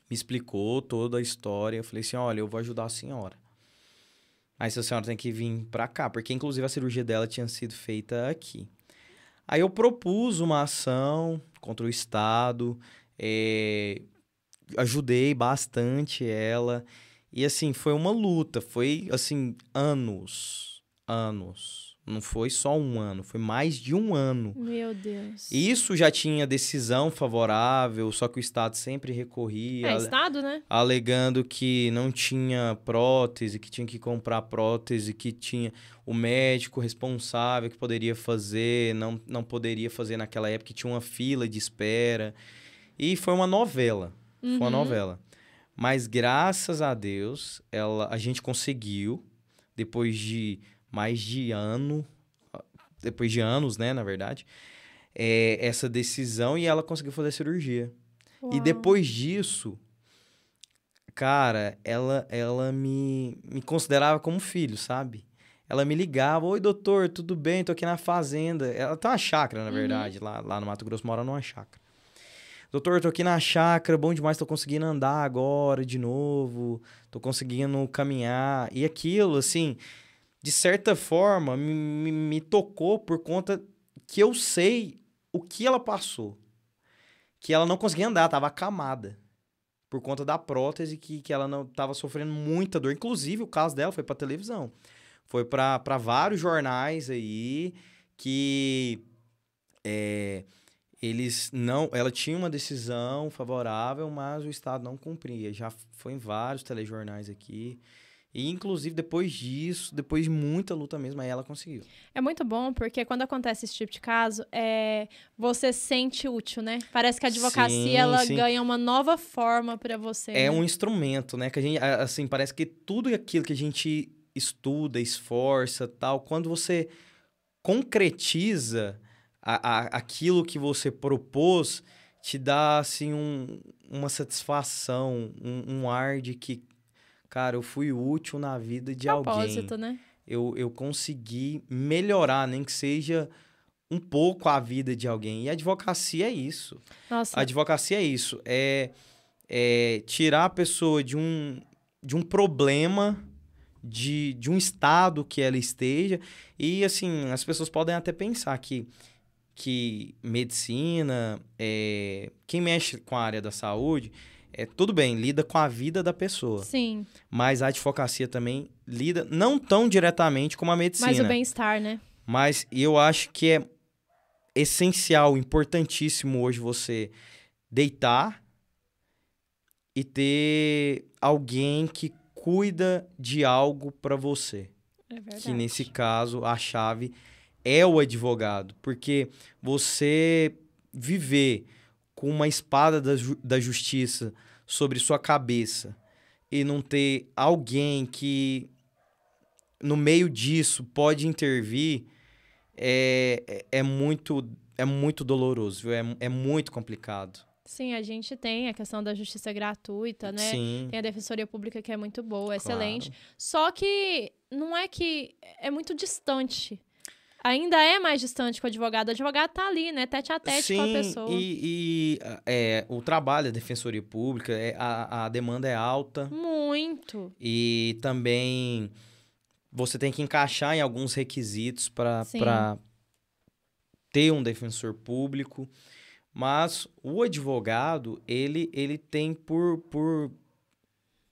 Me explicou toda a história. Eu falei assim, olha, eu vou ajudar a senhora. Mas a senhora tem que vir pra cá, porque inclusive a cirurgia dela tinha sido feita aqui. Aí eu propus uma ação contra o Estado, ajudei bastante ela. E assim, foi uma luta, foi assim, anos. Não foi só um ano, foi mais de um ano. Meu Deus. Isso já tinha decisão favorável, só que o Estado sempre recorria. Estado, né? Alegando que não tinha prótese, que tinha que comprar prótese, que tinha o médico responsável que poderia fazer, não poderia fazer naquela época, que tinha uma fila de espera. E foi uma novela. Foi uma novela. Mas graças a Deus, a gente conseguiu, depois de mais de ano, depois de anos, né, na verdade, essa decisão e ela conseguiu fazer a cirurgia. Uau. E depois disso, cara, ela me considerava como filho, sabe? Ela me ligava, oi, doutor, tudo bem? Tô aqui na fazenda. Ela tem uma chácara, na verdade, lá no Mato Grosso, mora numa chácara. Doutor, tô aqui na chácara, bom demais, tô conseguindo andar agora de novo, tô conseguindo caminhar. E aquilo, assim, de certa forma, me tocou por conta que eu sei o que ela passou. Que ela não conseguia andar, tava acamada. Por conta da prótese, que ela não tava sofrendo muita dor. Inclusive, o caso dela foi pra televisão. Foi pra vários jornais aí que ela tinha uma decisão favorável, mas o Estado não cumpria. Já foi em vários telejornais aqui. E, inclusive, depois disso, depois de muita luta mesmo, aí ela conseguiu. É muito bom, porque quando acontece esse tipo de caso, você se sente útil, né? Parece que a advocacia, sim. Ganha uma nova forma para você. É, né? Um instrumento, né? Que a gente, assim, parece que tudo aquilo que a gente estuda, esforça, tal, quando você concretiza aquilo que você propôs, te dá, assim, uma satisfação, um ar de que, cara, eu fui útil na vida de alguém. Propósito, né? Eu consegui melhorar, nem que seja um pouco a vida de alguém. E a advocacia é isso. Nossa. A advocacia é isso. É tirar a pessoa de um problema, de um estado que ela esteja. E, assim, as pessoas podem até pensar que medicina, quem mexe com a área da saúde... tudo bem, lida com a vida da pessoa. Sim. Mas a advocacia também lida, não tão diretamente como a medicina. Mas o bem-estar, né? Mas eu acho que é essencial, importantíssimo hoje você deitar e ter alguém que cuida de algo para você. É verdade. Que nesse caso, a chave é o advogado. Porque você viver com uma espada da justiça sobre sua cabeça e não ter alguém que, no meio disso, pode intervir, é muito doloroso, viu? É muito complicado. Sim, a gente tem a questão da justiça gratuita, né? Sim. Tem a Defensoria Pública, que é muito boa, excelente. Claro. Só que não é que é muito distante. Ainda é mais distante que o advogado. O advogado tá ali, né? Tete a tete com a pessoa. E o trabalho da Defensoria Pública, a demanda é alta. Muito. E também você tem que encaixar em alguns requisitos para ter um defensor público. Mas o advogado, ele tem por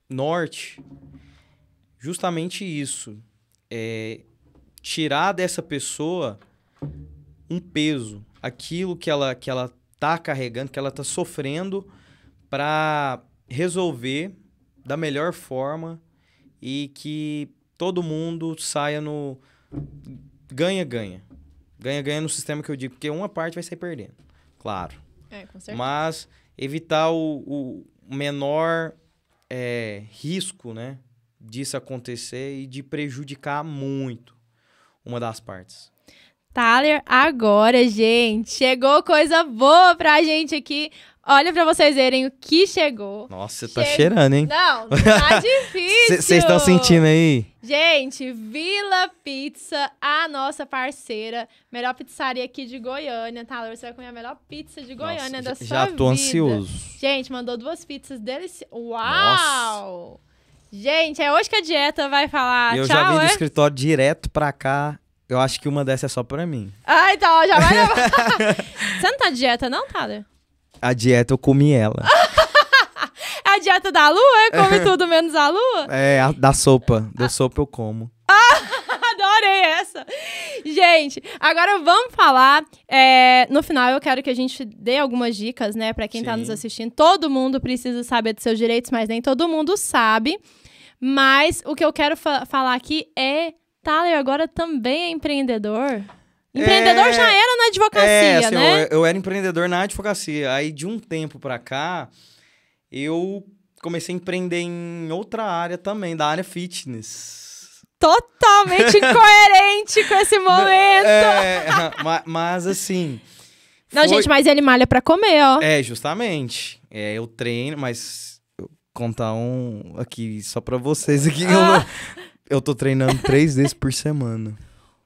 norte justamente isso. Tirar dessa pessoa um peso, aquilo que ela tá carregando, que ela tá sofrendo para resolver da melhor forma e que todo mundo saia no ganha-ganha. Ganha-ganha no sistema que eu digo, porque uma parte vai sair perdendo, claro. Com certeza. Mas evitar o menor risco, né, disso acontecer e de prejudicar muito uma das partes. Thaler, agora, gente, chegou coisa boa pra gente aqui. Olha pra vocês verem o que chegou. Nossa, você tá cheirando, hein? Não tá difícil. Vocês estão sentindo aí? Gente, Vila Pizza, a nossa parceira, melhor pizzaria aqui de Goiânia, Thaler, você vai comer a melhor pizza de Goiânia da sua vida. Já tô ansioso. Gente, mandou 2 pizzas deliciosas. Uau! Nossa. Gente, é hoje que a dieta vai falar eu tchau, já vim do escritório direto pra cá. Eu acho que uma dessas é só pra mim. Ah, então, já vai levar. Você não tá de dieta não, Thaler? A dieta eu comi ela. A dieta da lua? Come tudo menos a lua? A da sopa. Da sopa eu como. Adorei essa. Gente, agora vamos falar. No final eu quero que a gente dê algumas dicas, né? Pra quem tá nos assistindo. Todo mundo precisa saber dos seus direitos, mas nem todo mundo sabe. Mas o que eu quero falar aqui é... Thaler agora também é empreendedor. Empreendedor já era na advocacia, assim, né? Eu era empreendedor na advocacia. Aí, de um tempo pra cá, eu comecei a empreender em outra área também, da área fitness. Totalmente incoerente com esse momento. Mas assim... Não, gente, mas ele malha pra comer, ó. Justamente. Eu treino, mas... Eu vou contar um aqui, só pra vocês aqui. Eu tô treinando 3 vezes por semana.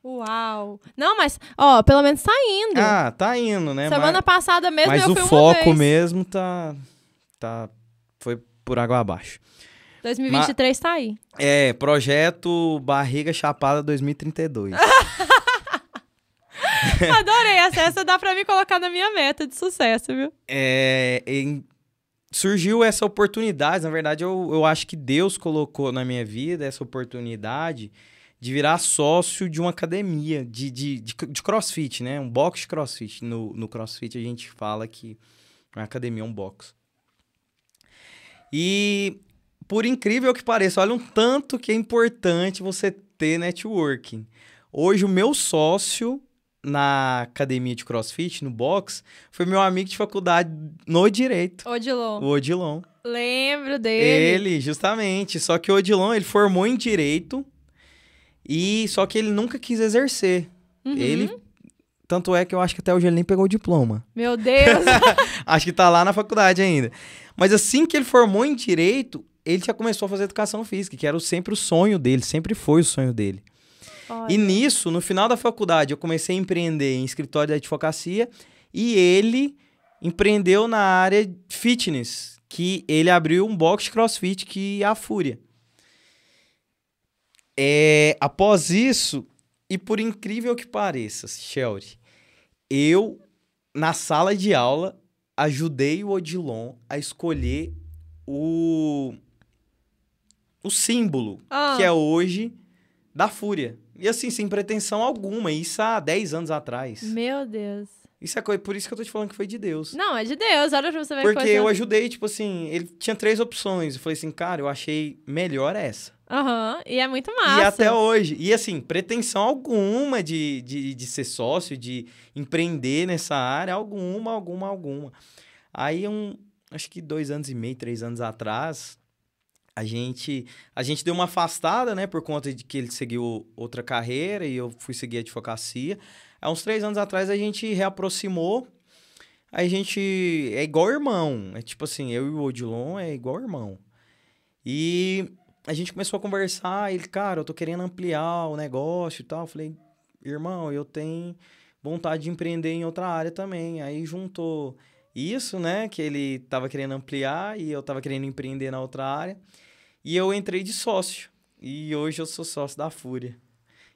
Uau. Não, mas, ó, pelo menos tá indo. Tá indo, né? Semana passada mesmo eu fui uma vez. Mas o foco mesmo foi por água abaixo. 2023 tá aí. Projeto Barriga Chapada 2032. Adorei essa dá pra mim colocar na minha meta de sucesso, viu? Surgiu essa oportunidade, na verdade eu acho que Deus colocou na minha vida essa oportunidade de virar sócio de uma academia de crossfit, né? Um box de crossfit. No crossfit a gente fala que uma academia é um box. E por incrível que pareça, olha um tanto que é importante você ter networking. Hoje o meu sócio na academia de crossfit, no box, foi meu amigo de faculdade no direito. Odilon. O Odilon. Lembro dele. Ele, justamente. Só que o Odilon, ele formou em direito só que ele nunca quis exercer. Ele... Tanto é que eu acho que até hoje ele nem pegou o diploma. Meu Deus! Acho que tá lá na faculdade ainda. Mas assim que ele formou em direito, ele já começou a fazer educação física, que era sempre o sonho dele, sempre foi o sonho dele. Olha. E nisso, no final da faculdade, eu comecei a empreender em escritório de advocacia e ele empreendeu na área fitness, que ele abriu um box de crossfit que é a Fúria. Após isso, e por incrível que pareça, Shelly, eu, na sala de aula, ajudei o Odilon a escolher o símbolo que é hoje da Fúria. E assim, sem pretensão alguma. Isso há 10 anos atrás. Meu Deus. Isso por isso que eu tô te falando que foi de Deus. Não, é de Deus. Olha pra você ver Porque eu ajudei, tipo assim, ele tinha 3 opções. Eu falei assim, cara, eu achei melhor essa. E é muito massa. E até hoje. E assim, pretensão alguma de ser sócio, de empreender nessa área. Alguma. Aí, acho que 2 anos e meio, 3 anos atrás... A gente deu uma afastada, né? Por conta de que ele seguiu outra carreira e eu fui seguir a advocacia. Há uns 3 anos atrás a gente reaproximou. Aí a gente é igual irmão. É tipo assim, eu e o Odilon é igual irmão. E a gente começou a conversar. Ele, cara, eu tô querendo ampliar o negócio e tal. Eu falei, irmão, eu tenho vontade de empreender em outra área também. Aí juntou isso, né? Que ele tava querendo ampliar e eu tava querendo empreender na outra área. E eu entrei de sócio. E hoje eu sou sócio da Fúria.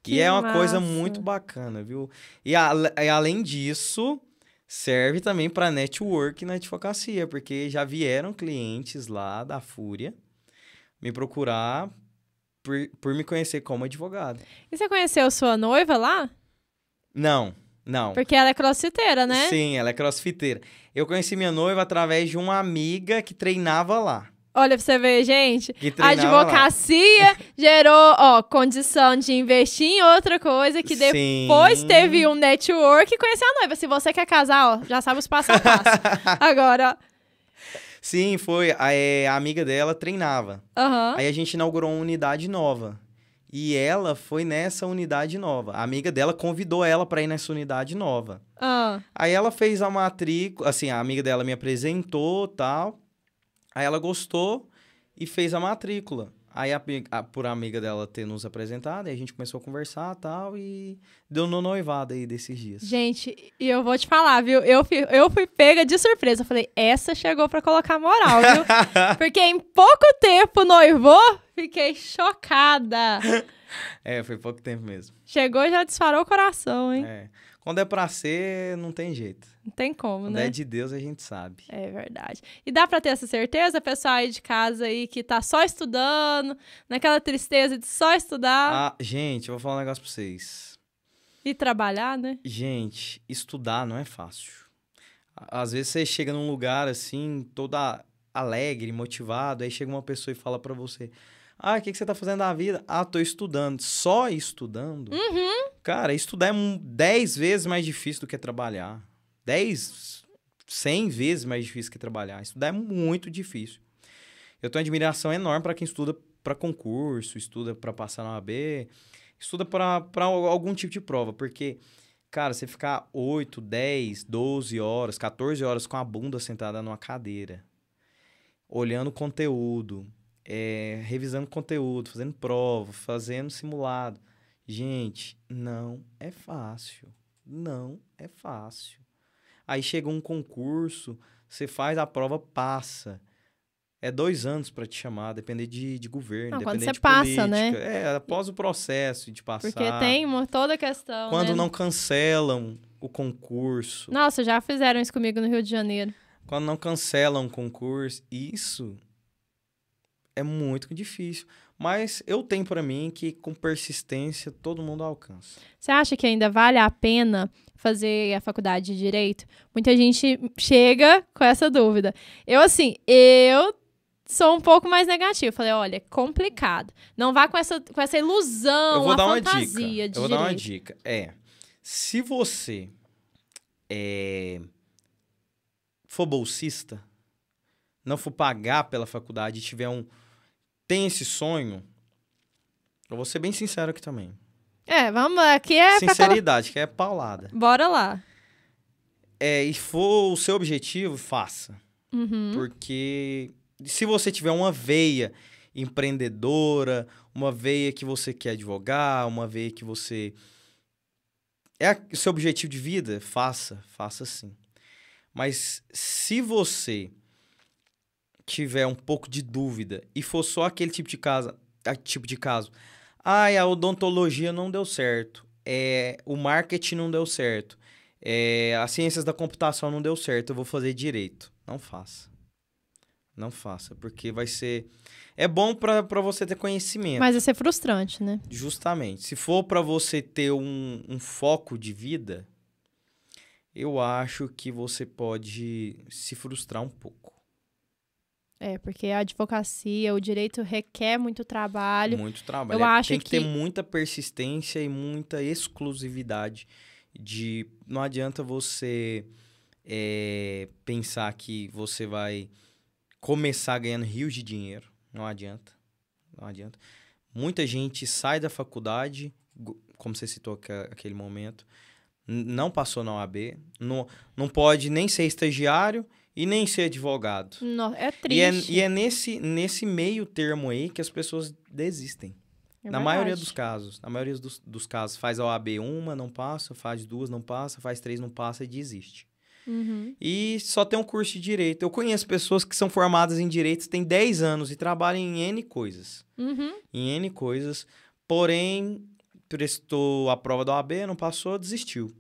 Que é uma massa. Coisa muito bacana, viu? E além disso, serve também para network na advocacia. Porque já vieram clientes lá da Fúria me procurar por me conhecer como advogado. E você conheceu sua noiva lá? Não. Não. Porque ela é crossfiteira, né? Sim, ela é crossfiteira. Eu conheci minha noiva através de uma amiga que treinava lá. Olha pra você ver, gente. Que A treinava advocacia gerou, ó, condição de investir em outra coisa que depois Sim. teve um network e conhecer a noiva. Se você quer casar, ó, já sabe os passo a passo. Agora, Sim, foi. A amiga dela treinava. aham. Aí a gente inaugurou uma unidade nova. E ela foi nessa unidade nova. A amiga dela convidou ela para ir nessa unidade nova. Ah, Aí ela fez a matrícula, assim, a amiga dela me apresentou, tal. Aí ela gostou e fez a matrícula. Aí, por a amiga dela ter nos apresentado, aí a gente começou a conversar, tal, e deu no noivado aí desses dias. gente, e eu vou te falar, viu? Eu fui pega de surpresa. Eu falei, essa chegou pra colocar moral, viu? Porque em pouco tempo noivou, fiquei chocada. Foi pouco tempo mesmo. Chegou e já disparou o coração, hein? Quando é pra ser, não tem jeito. Não tem como, Quando né? é de Deus, a gente sabe. É verdade. E dá pra ter essa certeza, pessoal aí de casa aí que tá só estudando, naquela tristeza de só estudar Gente, eu vou falar um negócio pra vocês. e trabalhar, né? Gente, estudar não é fácil. Às vezes você chega num lugar assim, toda alegre, motivado, aí chega uma pessoa e fala pra você: o que você tá fazendo da vida? Tô estudando. Só estudando? Cara, estudar é 10 vezes mais difícil do que trabalhar. 100 vezes mais difícil que trabalhar. Estudar é muito difícil. Eu tenho uma admiração enorme para quem estuda para concurso, estuda para passar na OAB, estuda para algum tipo de prova, porque, cara, você ficar 8, 10, 12 horas, 14 horas com a bunda sentada numa cadeira, olhando conteúdo, revisando conteúdo, fazendo prova, fazendo simulado. Gente, não é fácil. Não é fácil. Aí chega um concurso, você faz a prova, passa. É 2 anos para te chamar, depender de governo, Não, quando depender você de passa, política. né? Após o processo de passar. Porque tem toda a questão, Quando né? não cancelam o concurso. Nossa, já fizeram isso comigo no Rio de Janeiro. Quando não cancelam o concurso. Isso é muito difícil. Mas eu tenho para mim que com persistência todo mundo alcança. Você acha que ainda vale a pena fazer a faculdade de Direito? Muita gente chega com essa dúvida. Eu sou um pouco mais negativa. Falei, olha, é complicado. Não vá com essa ilusão, Eu vou dar uma fantasia dica. de Eu vou dar uma direito. dica. Se você for bolsista, não for pagar pela faculdade e tem esse sonho, eu vou ser bem sincero aqui também. Vamos lá. Aqui é Sinceridade, que é paulada. Bora lá. E for o seu objetivo, faça. Uhum. Porque se você tiver uma veia empreendedora, uma veia que você quer advogar, uma veia que você... o seu objetivo de vida, faça sim. Mas se você tiver um pouco de dúvida e for só aquele tipo de caso, a odontologia não deu certo, o marketing não deu certo, as ciências da computação não deu certo, eu vou fazer direito. Não faça. Não faça, porque vai ser... É bom pra você ter conhecimento. Mas vai ser frustrante, né? Justamente. Se for pra você ter um foco de vida, eu acho que você pode se frustrar um pouco. Porque a advocacia, o direito requer muito trabalho. Muito trabalho. Eu acho Tem que ter muita persistência e muita exclusividade. Não adianta você pensar que você vai começar ganhando rios de dinheiro. Não adianta. Não adianta. Muita gente sai da faculdade, como você citou aquele momento, não passou na OAB, não pode nem ser estagiário e nem ser advogado. Não, é triste. E é nesse meio termo aí que as pessoas desistem. Na maioria dos casos. Na maioria dos casos, faz a OAB 1, não passa, faz 2, não passa, faz 3, não passa e desiste. Uhum. E só tem um curso de direito. Eu conheço pessoas que são formadas em direito, têm 10 anos e trabalham em N coisas. Uhum. Em N coisas. Porém, prestou a prova da OAB, não passou, desistiu.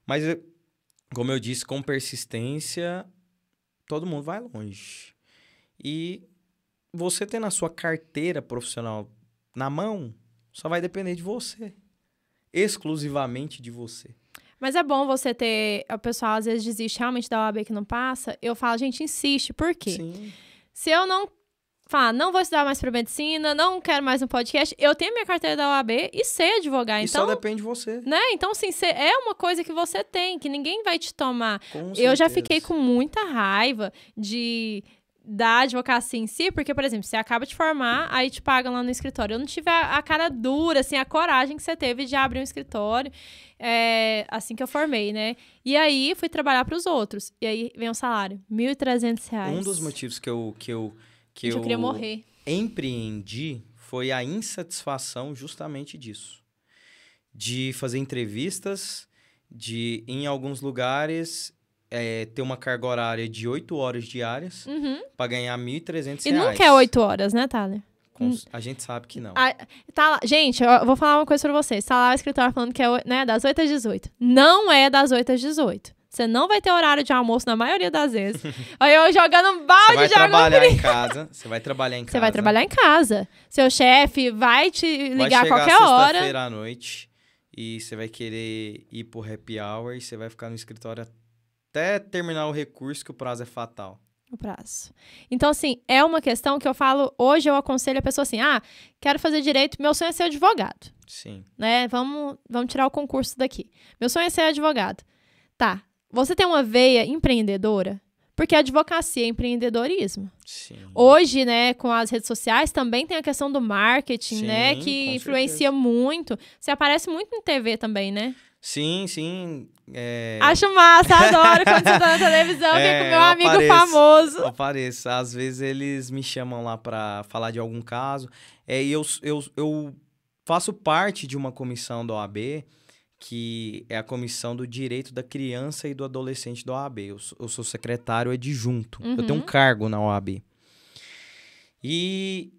Mas, como eu disse, com persistência, todo mundo vai longe. E você tendo a sua carteira profissional na mão, só vai depender de você. Exclusivamente de você. Mas é bom você ter... O pessoal às vezes desiste realmente da OAB que não passa. Eu falo, gente, insiste. Por quê? Sim. Se eu não falar, não vou estudar mais pra medicina, não quero mais um podcast, eu tenho minha carteira da OAB e sei advogar. E então, só depende de você. Né? Então, assim, é uma coisa que você tem, que ninguém vai te tomar. Eu já fiquei com muita raiva da advocacia em si, porque, por exemplo, você acaba de formar, aí te pagam lá no escritório. Eu não tive a cara dura, assim, a coragem que você teve de abrir um escritório assim que eu formei, né? E aí, fui trabalhar pros outros. E aí, vem o salário, R$1.300. Um dos motivos que eu queria morrer. Empreendi foi a insatisfação justamente disso. De fazer entrevistas, de, em alguns lugares... ter uma carga horária de 8 horas diárias para ganhar R$1.300. E nunca é 8 horas, né, Thaler? A gente sabe que não. Gente, eu vou falar uma coisa pra vocês. Tá lá o escritório falando que é, né, das 8 às 18. Não é das 8 às 18. Você não vai ter horário de almoço na maioria das vezes. Aí eu jogando um balde de água fria. Você vai trabalhar em casa. Você vai trabalhar em casa. Seu chefe vai te ligar a qualquer hora. Vai chegar sexta-feira à noite e você vai querer ir pro happy hour e você vai ficar no escritório até terminar o recurso, que o prazo é fatal. O prazo. Então, assim, é uma questão que eu falo... Hoje eu aconselho a pessoa assim... quero fazer direito, meu sonho é ser advogado. Sim. Né? Vamos tirar o concurso daqui. Meu sonho é ser advogado. Tá. Você tem uma veia empreendedora? Porque a advocacia é empreendedorismo. Sim. Hoje, né, com as redes sociais, também tem a questão do marketing, Sim, né? Que influencia muito. Você aparece muito em TV também, né? Sim, sim. Acho massa, adoro quando você tá na televisão, que com meu amigo famoso. Eu apareço. Às vezes eles me chamam lá pra falar de algum caso. E eu faço parte de uma comissão da OAB, que é a comissão do direito da criança e do adolescente da OAB. Eu sou secretário adjunto. Eu tenho um cargo na OAB. E...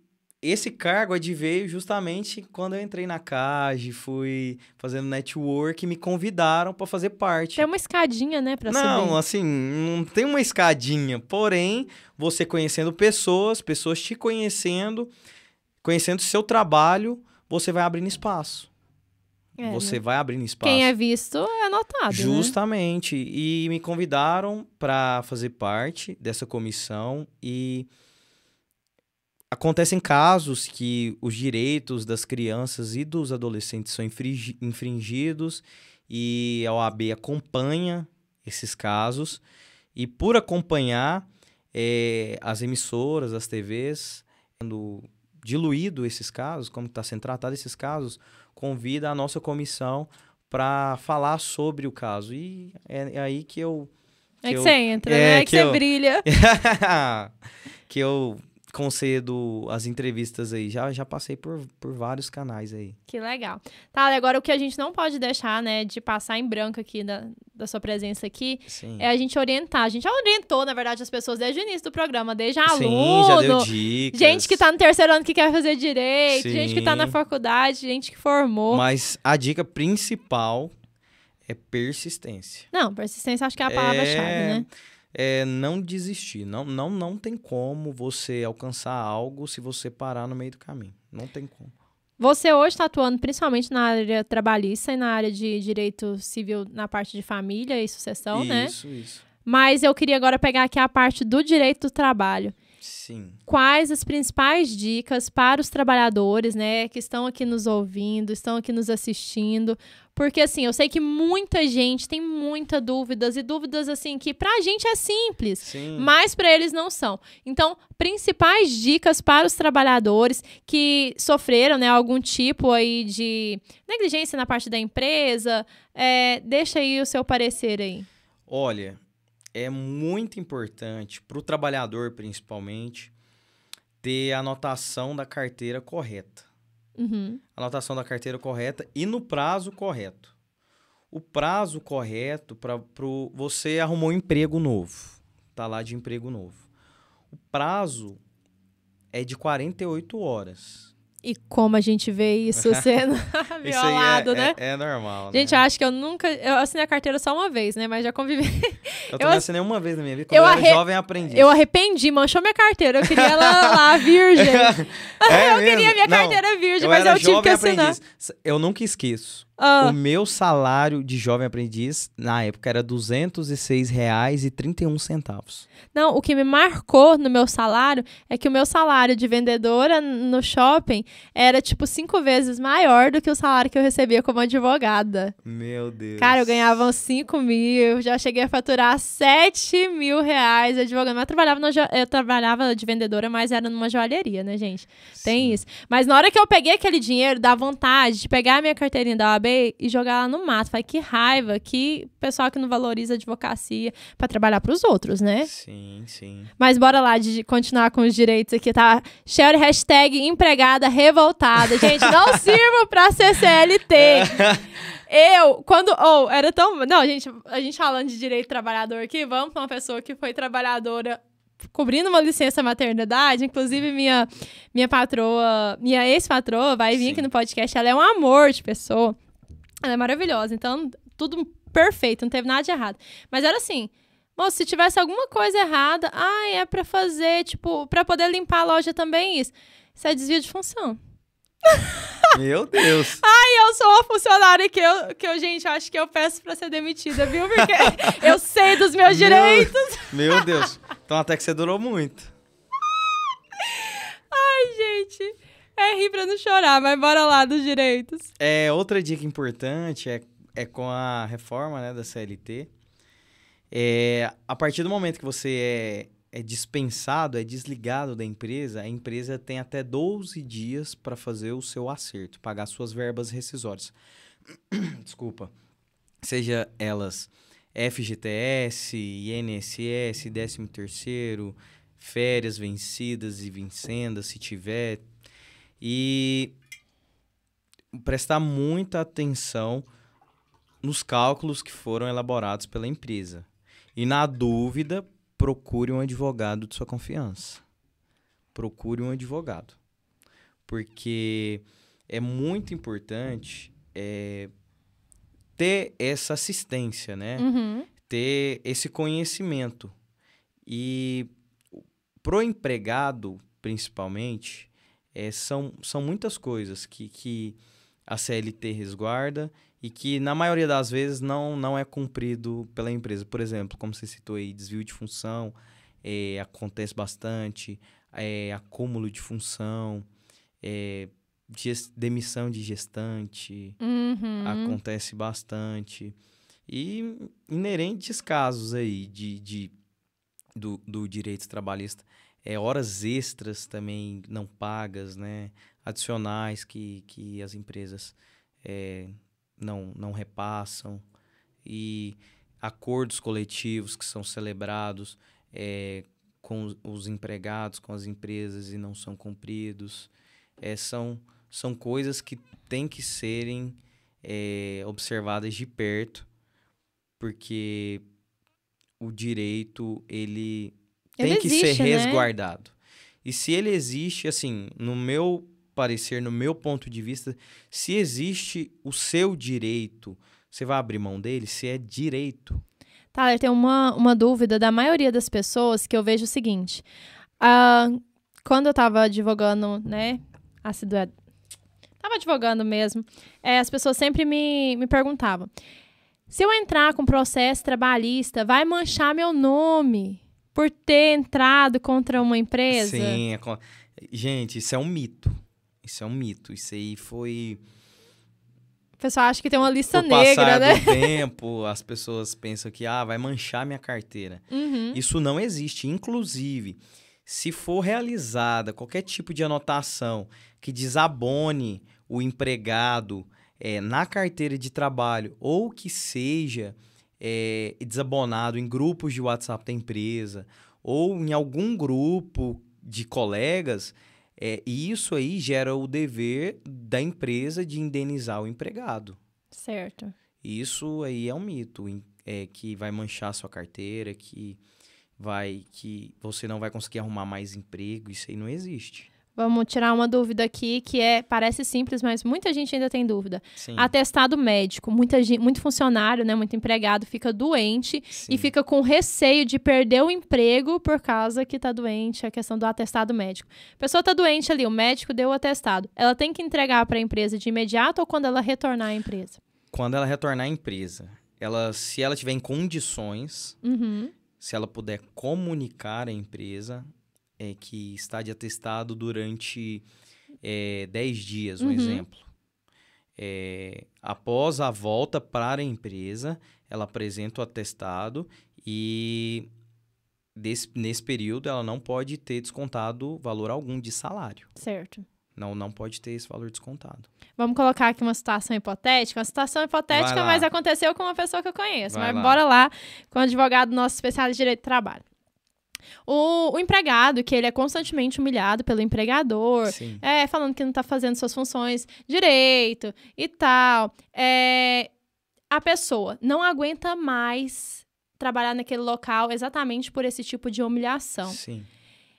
esse cargo adveio justamente quando eu entrei na CAGE, fui fazendo network e me convidaram para fazer parte. Tem uma escadinha, né, pra subir? Não, assim, não tem uma escadinha. Porém, você conhecendo pessoas te conhecendo seu trabalho, você vai abrindo espaço. Vai abrindo espaço. Quem é visto é notado, justamente. Né? E me convidaram para fazer parte dessa comissão e... acontecem casos que os direitos das crianças e dos adolescentes são infringidos e a OAB acompanha esses casos. E por acompanhar, as emissoras, as TVs, tendo diluído esses casos, como está sendo tratado esses casos, convida a nossa comissão para falar sobre o caso. E é aí que eu... que você entra, né? Que você brilha. Que eu... concedo as entrevistas aí. Já passei por vários canais aí. Que legal. Tá, agora o que a gente não pode deixar, né, de passar em branco aqui da sua presença aqui, Sim. É a gente orientar. A gente já orientou, na verdade, as pessoas desde o início do programa, desde aluno. Sim, já deu dicas. Gente que tá no terceiro ano que quer fazer direito, Sim. gente que tá na faculdade, gente que formou. Mas a dica principal é persistência. Não, persistência acho que é a palavra-chave, né? Não desistir. Não tem como você alcançar algo se você parar no meio do caminho. Não tem como. Você hoje está atuando principalmente na área trabalhista e na área de direito civil, na parte de família e sucessão, né? Isso. Mas eu queria agora pegar aqui a parte do direito do trabalho. Sim. Quais as principais dicas para os trabalhadores, né, que estão aqui nos ouvindo, estão aqui nos assistindo? Porque, assim, eu sei que muita gente tem muitas dúvidas, e dúvidas, assim, que pra gente é simples, Sim. mas pra eles não são. Então, principais dicas para os trabalhadores que sofreram, né, algum tipo aí de negligência na parte da empresa, deixa aí o seu parecer aí. Olha... é muito importante, para o trabalhador principalmente, ter a anotação da carteira correta. Anotação da carteira correta e no prazo correto. O prazo correto para você arrumou um emprego novo. Tá lá de emprego novo. O prazo é de 48 horas. E como a gente vê isso sendo violado, né? É normal, Gente, né? eu acho que eu assinei a carteira só uma vez, né? Mas já convivi. Eu também assinei uma vez na minha vida, quando eu era jovem aprendiz. Eu arrependi, manchou minha carteira. Eu queria ela lá, virgem. Eu queria minha carteira virgem, mas eu tive que assinar. Eu nunca esqueço. O meu salário de jovem aprendiz, na época, era R$ 206,31. Não, o que me marcou no meu salário é que o meu salário de vendedora no shopping era, tipo, 5 vezes maior do que o salário que eu recebia como advogada. Meu Deus. Cara, eu ganhava uns 5 mil, já cheguei a faturar R$7 mil advogando. Mas eu trabalhava de vendedora, mas era numa joalheria, né, gente? Tem isso. Mas na hora que eu peguei aquele dinheiro, dá vontade de pegar a minha carteirinha da OAB e jogar lá no mato. Falei, que raiva, que pessoal que não valoriza a advocacia pra trabalhar pros outros, né? Sim. Mas bora lá de continuar com os direitos aqui, tá? Sherry, hashtag empregada revoltada. Gente, não sirvo pra ser CLT. Era tão... Não, gente, a gente falando de direito trabalhador aqui, vamos pra uma pessoa que foi trabalhadora cobrindo uma licença maternidade. Inclusive, minha patroa, minha ex-patroa vai vir aqui no podcast. Ela é um amor de pessoa. Ela é maravilhosa. Então, tudo perfeito, não teve nada de errado. Mas era assim... Moço, se tivesse alguma coisa errada, é pra fazer, tipo, pra poder limpar a loja também isso. Isso é desvio de função. Meu Deus. Eu sou uma funcionária que eu, gente, acho que eu peço pra ser demitida, viu? Porque eu sei dos meus direitos. Meu Deus. Então até que você durou muito. Gente, é rir pra não chorar, mas bora lá dos direitos. Outra dica importante é com a reforma, né, da CLT. A partir do momento que você é dispensado, é desligado da empresa, a empresa tem até 12 dias para fazer o seu acerto, pagar suas verbas rescisórias. Desculpa. Seja elas FGTS, INSS, 13º, férias vencidas e vincendas, se tiver. E prestar muita atenção nos cálculos que foram elaborados pela empresa. E, na dúvida, procure um advogado de sua confiança. Procure um advogado. Porque é muito importante ter essa assistência, né? Uhum. Ter esse conhecimento. E pro empregado, principalmente, são muitas coisas que a CLT resguarda e que, na maioria das vezes, não é cumprido pela empresa. Por exemplo, como você citou aí, desvio de função, acontece bastante, acúmulo de função, demissão de gestante, acontece bastante. E inerentes casos aí do direito trabalhista, horas extras também não pagas, né? Adicionais que as empresas não repassam, e acordos coletivos que são celebrados com os empregados, com as empresas e não são cumpridos. São coisas que têm que serem observadas de perto, porque o direito, ele tem que ser resguardado. Né? E se ele existe, assim, no meu parecer, no meu ponto de vista, se existe o seu direito, você vai abrir mão dele? Se é direito. Tá, tem uma dúvida da maioria das pessoas, que eu vejo o seguinte. Quando eu tava advogando, né, tava advogando mesmo, as pessoas sempre me perguntavam: se eu entrar com processo trabalhista, vai manchar meu nome por ter entrado contra uma empresa? Sim, gente, isso é um mito. Isso é um mito. Isso aí foi... O pessoal acha que tem uma lista negra, né? Por passar do tempo, as pessoas pensam que vai manchar minha carteira. Uhum. Isso não existe. Inclusive, se for realizada qualquer tipo de anotação que desabone o empregado na carteira de trabalho, ou que seja desabonado em grupos de WhatsApp da empresa, ou em algum grupo de colegas... isso aí gera o dever da empresa de indenizar o empregado. Certo. Isso aí é um mito, que vai manchar a sua carteira, que você não vai conseguir arrumar mais emprego. Isso aí não existe. Vamos tirar uma dúvida aqui, que parece simples, mas muita gente ainda tem dúvida. Sim. Atestado médico. Muito funcionário, né, muito empregado fica doente. Sim. E fica com receio de perder o emprego por causa que está doente, a questão do atestado médico. A pessoa está doente ali, o médico deu o atestado. Ela tem que entregar para a empresa de imediato ou quando ela retornar à empresa? quando ela retornar à empresa, se ela tiver em condições, se ela puder comunicar à empresa que está de atestado durante 10 dias, um exemplo. Após a volta para a empresa, ela apresenta o atestado e nesse período ela não pode ter descontado valor algum de salário. Certo. Não pode ter esse valor descontado. Vamos colocar aqui uma situação hipotética. Uma situação hipotética, mas aconteceu com uma pessoa que eu conheço. Mas bora lá com o advogado nosso especialista em direito do trabalho. O empregado, que ele é constantemente humilhado pelo empregador, falando que não está fazendo suas funções direito e tal. A pessoa não aguenta mais trabalhar naquele local exatamente por esse tipo de humilhação. Sim.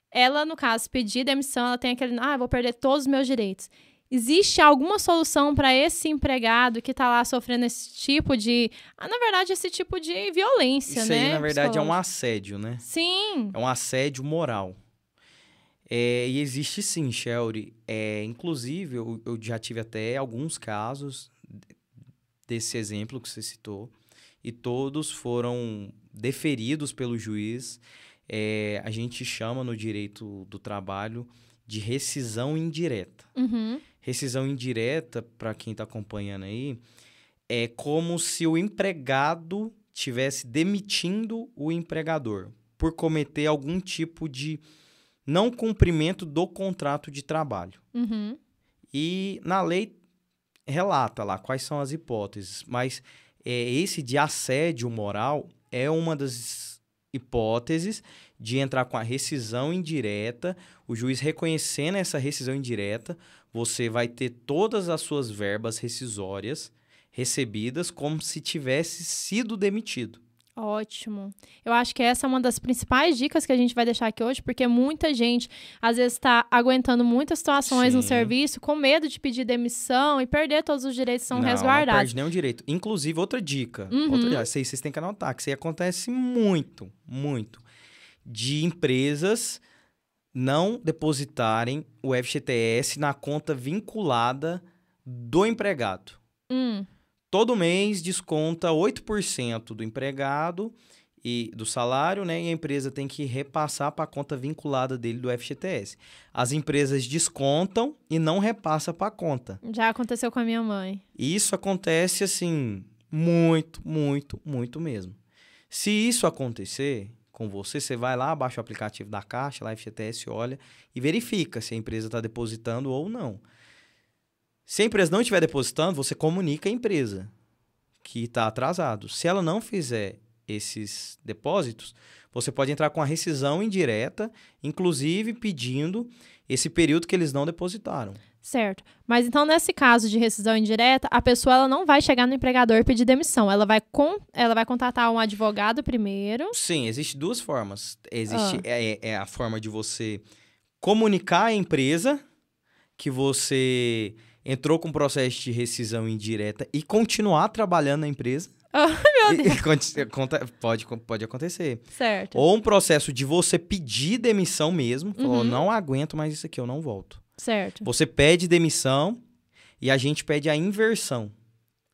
Ela, no caso, pedir demissão, ela tem aquele, vou perder todos os meus direitos. Existe alguma solução para esse empregado que está lá sofrendo esse tipo de... na verdade, esse tipo de violência, Isso né? Isso aí, na verdade, é um assédio, né? Sim. É um assédio moral. E existe sim, Shelly. Inclusive, eu já tive até alguns casos desse exemplo que você citou. E todos foram deferidos pelo juiz. A gente chama no direito do trabalho de rescisão indireta. Rescisão indireta, para quem está acompanhando aí, é como se o empregado estivesse demitindo o empregador por cometer algum tipo de não cumprimento do contrato de trabalho. E na lei relata lá quais são as hipóteses, mas esse de assédio moral é uma das hipóteses de entrar com a rescisão indireta. O juiz reconhecendo essa rescisão indireta, você vai ter todas as suas verbas rescisórias recebidas como se tivesse sido demitido. Ótimo. Eu acho que essa é uma das principais dicas que a gente vai deixar aqui hoje, porque muita gente, às vezes, está aguentando muitas situações no serviço com medo de pedir demissão e perder todos os direitos que são resguardados. Não perde nenhum direito. Inclusive, outra dica, vocês têm que anotar, que isso aí acontece muito, muito, de empresas não depositarem o FGTS na conta vinculada do empregado. Todo mês desconta 8% do empregado e do salário, né? E a empresa tem que repassar para a conta vinculada dele do FGTS. As empresas descontam e não repassam para a conta. Já aconteceu com a minha mãe. Isso acontece, assim, muito, muito, muito mesmo. Se isso acontecer com você, você vai lá, baixa o aplicativo da Caixa, lá FGTS, olha e verifica se a empresa está depositando ou não. Se a empresa não estiver depositando, você comunica à empresa que está atrasado. Se ela não fizer esses depósitos, você pode entrar com a rescisão indireta, inclusive pedindo esse período que eles não depositaram. Certo. Mas então, nesse caso de rescisão indireta, a pessoa ela não vai chegar no empregador e pedir demissão. Ela vai contatar um advogado primeiro. Sim, existem duas formas. Existe a forma de você comunicar à empresa que você entrou com processo de rescisão indireta e continuar trabalhando na empresa. Meu Deus. Pode acontecer. Certo. Ou um processo de você pedir demissão mesmo. Falou, não aguento mais isso aqui, eu não volto. Certo. Você pede demissão e a gente pede a inversão.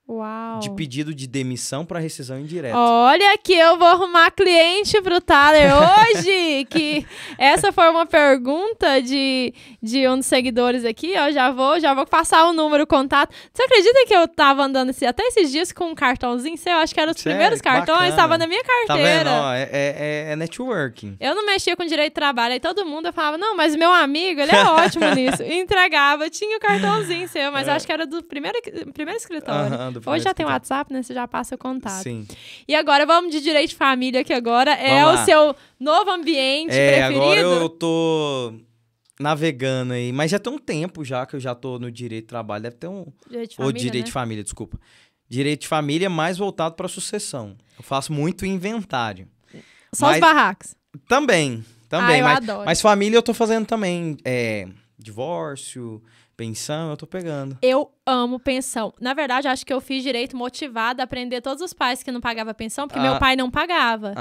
Uau. De pedido de demissão para rescisão indireta. Olha que eu vou arrumar cliente pro Thaler hoje, que essa foi uma pergunta de um dos seguidores aqui, ó, já vou passar o número, o contato. Você acredita que eu tava andando até esses dias com um cartãozinho seu? Acho que era os primeiros cartões, estava na minha carteira. Tá vendo? É networking. Eu não mexia com direito de trabalho, aí todo mundo falava, não, mas meu amigo, ele é ótimo nisso. E entregava, tinha o cartãozinho seu, mas acho que era do primeiro escritório. Hoje já tem WhatsApp, né? Você já passa o contato. Sim. E agora vamos de direito de família, que agora é o seu novo ambiente preferido. Agora eu tô navegando aí, mas já tem um tempo já que eu já tô no direito de trabalho, deve ter um... Direito de família, desculpa. Direito de família mais voltado para sucessão. Eu faço muito inventário. Só os barracos? Também. Eu adoro. Mas família eu tô fazendo também, divórcio... Pensão, eu tô pegando. Eu amo pensão. Na verdade, acho que eu fiz direito motivada a aprender todos os pais que não pagavam pensão, porque meu pai não pagava.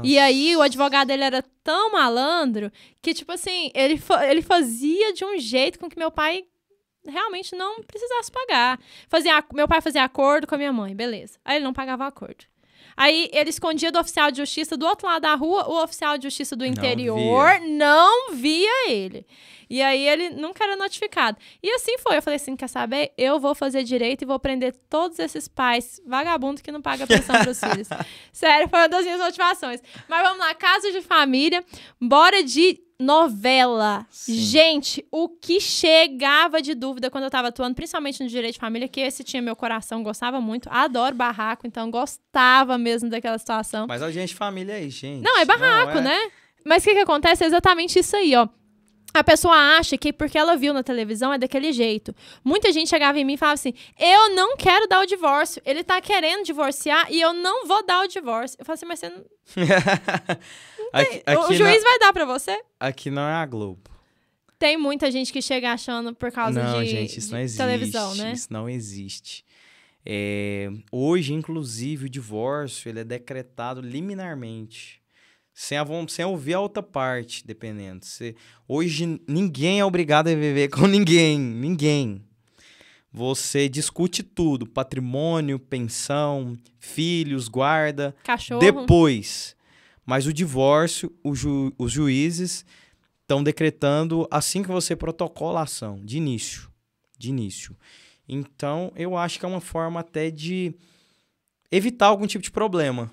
E aí, o advogado dele era tão malandro que, tipo assim, ele fazia de um jeito com que meu pai realmente não precisasse pagar. Meu pai fazia acordo com a minha mãe, beleza. Aí ele não pagava o acordo. Aí ele escondia do oficial de justiça do outro lado da rua, o oficial de justiça do interior não via ele. E aí ele nunca era notificado. E assim foi. Eu falei assim, quer saber? Eu vou fazer direito e vou prender todos esses pais vagabundos que não pagam pensão para os filhos. Sério, foi uma das minhas motivações. Mas vamos lá, Caso de Família, bora de novela. Sim. Gente, o que chegava de dúvida quando eu tava atuando, principalmente no Direito de Família, que esse tinha meu coração, gostava muito, adoro barraco, então gostava mesmo daquela situação. Mas a gente de família aí, gente. Não, é barraco, né? Mas o que acontece é exatamente isso aí, ó. A pessoa acha que porque ela viu na televisão é daquele jeito. Muita gente chegava em mim e falava assim, eu não quero dar o divórcio. Ele tá querendo divorciar e eu não vou dar o divórcio. Eu falo assim, mas você não... o juiz vai dar pra você? Aqui não é a Globo. Tem muita gente que chega achando por causa não, gente, isso não existe, televisão, né? Isso não existe. Hoje, inclusive, o divórcio ele é decretado liminarmente. Sem ouvir a outra parte, dependendo. Hoje, ninguém é obrigado a viver com ninguém. Ninguém. Você discute tudo. Patrimônio, pensão, filhos, guarda. Cachorro. Depois. Mas o divórcio, os juízes estão decretando assim que você protocola a ação. De início. Então, eu acho que é uma forma até de evitar algum tipo de problema.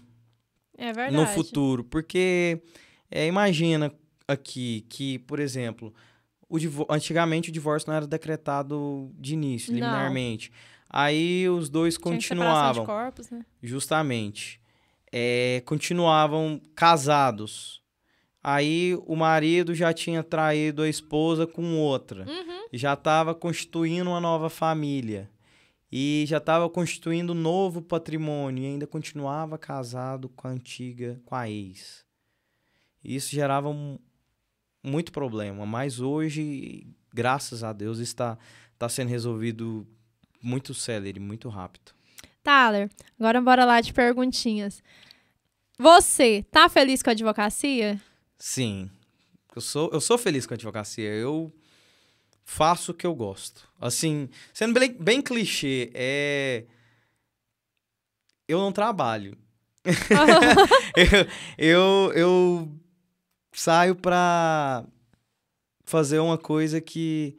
É verdade. No futuro. Porque, imagina aqui que, por exemplo, antigamente o divórcio não era decretado de início, liminarmente. Aí os dois continuavam. De corpos, né? Justamente. Continuavam casados. Aí o marido já tinha traído a esposa com outra. Uhum. Já estava constituindo uma nova família. E já estava constituindo um novo patrimônio. E ainda continuava casado com a antiga, com a ex. Isso gerava muito problema. Mas hoje, graças a Deus, está sendo resolvido muito célere, muito rápido. Thaler, agora bora lá de perguntinhas. Você tá feliz com a advocacia? Sim. Eu sou feliz com a advocacia. Eu faço o que eu gosto. Assim, sendo bem clichê, eu não trabalho. eu saio pra fazer uma coisa que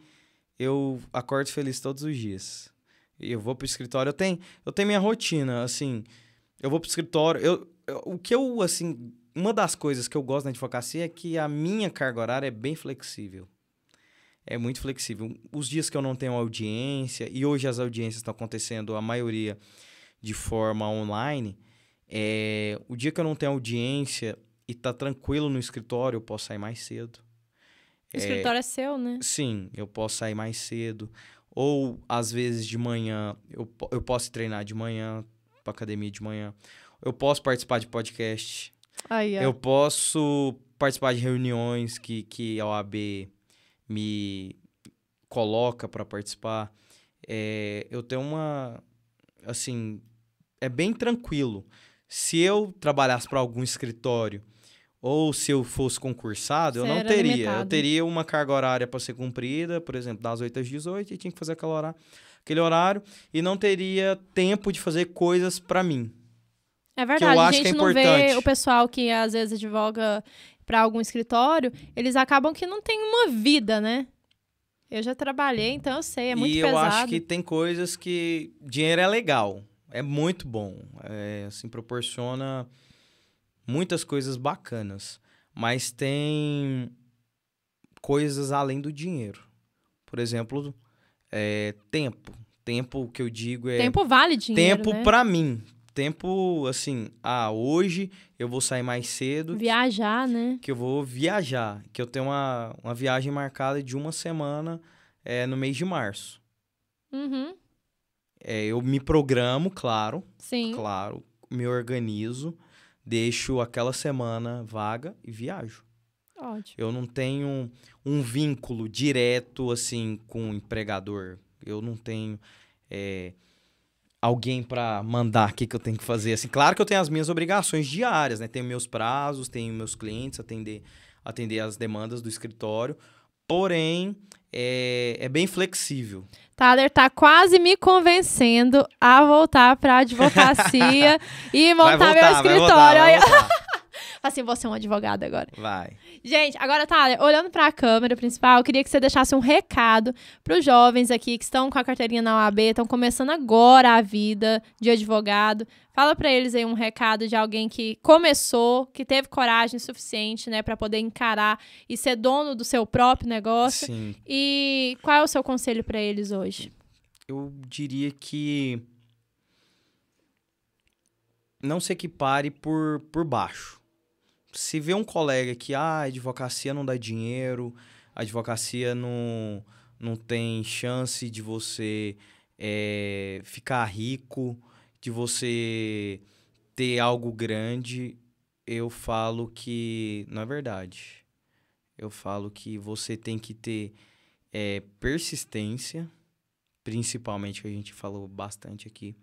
eu acordo feliz todos os dias. Eu vou pro escritório, eu tenho minha rotina, assim, eu vou pro escritório, uma das coisas que eu gosto na advocacia é que a minha carga horária é bem flexível. É muito flexível. Os dias que eu não tenho audiência, e hoje as audiências estão acontecendo, a maioria, de forma online, o dia que eu não tenho audiência e tá tranquilo no escritório, eu posso sair mais cedo. O escritório é seu, né? Sim, eu posso sair mais cedo. Ou, às vezes, de manhã, eu posso treinar de manhã, pra academia de manhã. Eu posso participar de podcast. Eu posso participar de reuniões que a OAB me coloca para participar. Eu tenho assim, é bem tranquilo. Se eu trabalhasse para algum escritório ou se eu fosse concursado, eu não teria. Limitado. Eu teria uma carga horária para ser cumprida, por exemplo, das 8 às 18, e tinha que fazer aquele horário, e não teria tempo de fazer coisas para mim. É verdade, a gente não vê o pessoal que às vezes advoga para algum escritório, eles acabam que não tem uma vida, né? Eu já trabalhei, então eu sei, é muito pesado. E eu acho que tem coisas que... Dinheiro é legal, é muito bom, assim, proporciona muitas coisas bacanas, mas tem coisas além do dinheiro. Por exemplo, tempo. Tempo que eu digo é... Tempo vale dinheiro, tempo, né? Pra mim. Tempo, assim, hoje eu vou sair mais cedo. Viajar, né? Que eu vou viajar. Que eu tenho uma viagem marcada de uma semana no mês de março. Uhum. Eu me programo, claro. Sim. Claro. Me organizo. Deixo aquela semana vaga e viajo. Ótimo. Eu não tenho um vínculo direto, assim, com o empregador. Eu não tenho... alguém para mandar o que eu tenho que fazer. Assim, claro que eu tenho as minhas obrigações diárias, né? Tenho meus prazos, tenho meus clientes, atender as demandas do escritório, porém é bem flexível. Thaler tá quase me convencendo a voltar pra advocacia e montar meu escritório. Vai voltar. Assim, vou ser um advogado agora. Vai. Gente, agora, Thaler, olhando para a câmera principal, eu queria que você deixasse um recado para os jovens aqui que estão com a carteirinha na OAB, estão começando agora a vida de advogado. Fala para eles aí um recado de alguém que começou, que teve coragem suficiente, né, para poder encarar e ser dono do seu próprio negócio. Sim. E qual é o seu conselho para eles hoje? Eu diria que não se equipare por baixo. Se vê um colega que a advocacia não dá dinheiro, a advocacia não tem chance de você ficar rico, de você ter algo grande, eu falo que não é verdade. Eu falo que você tem que ter persistência, principalmente, que a gente falou bastante aqui,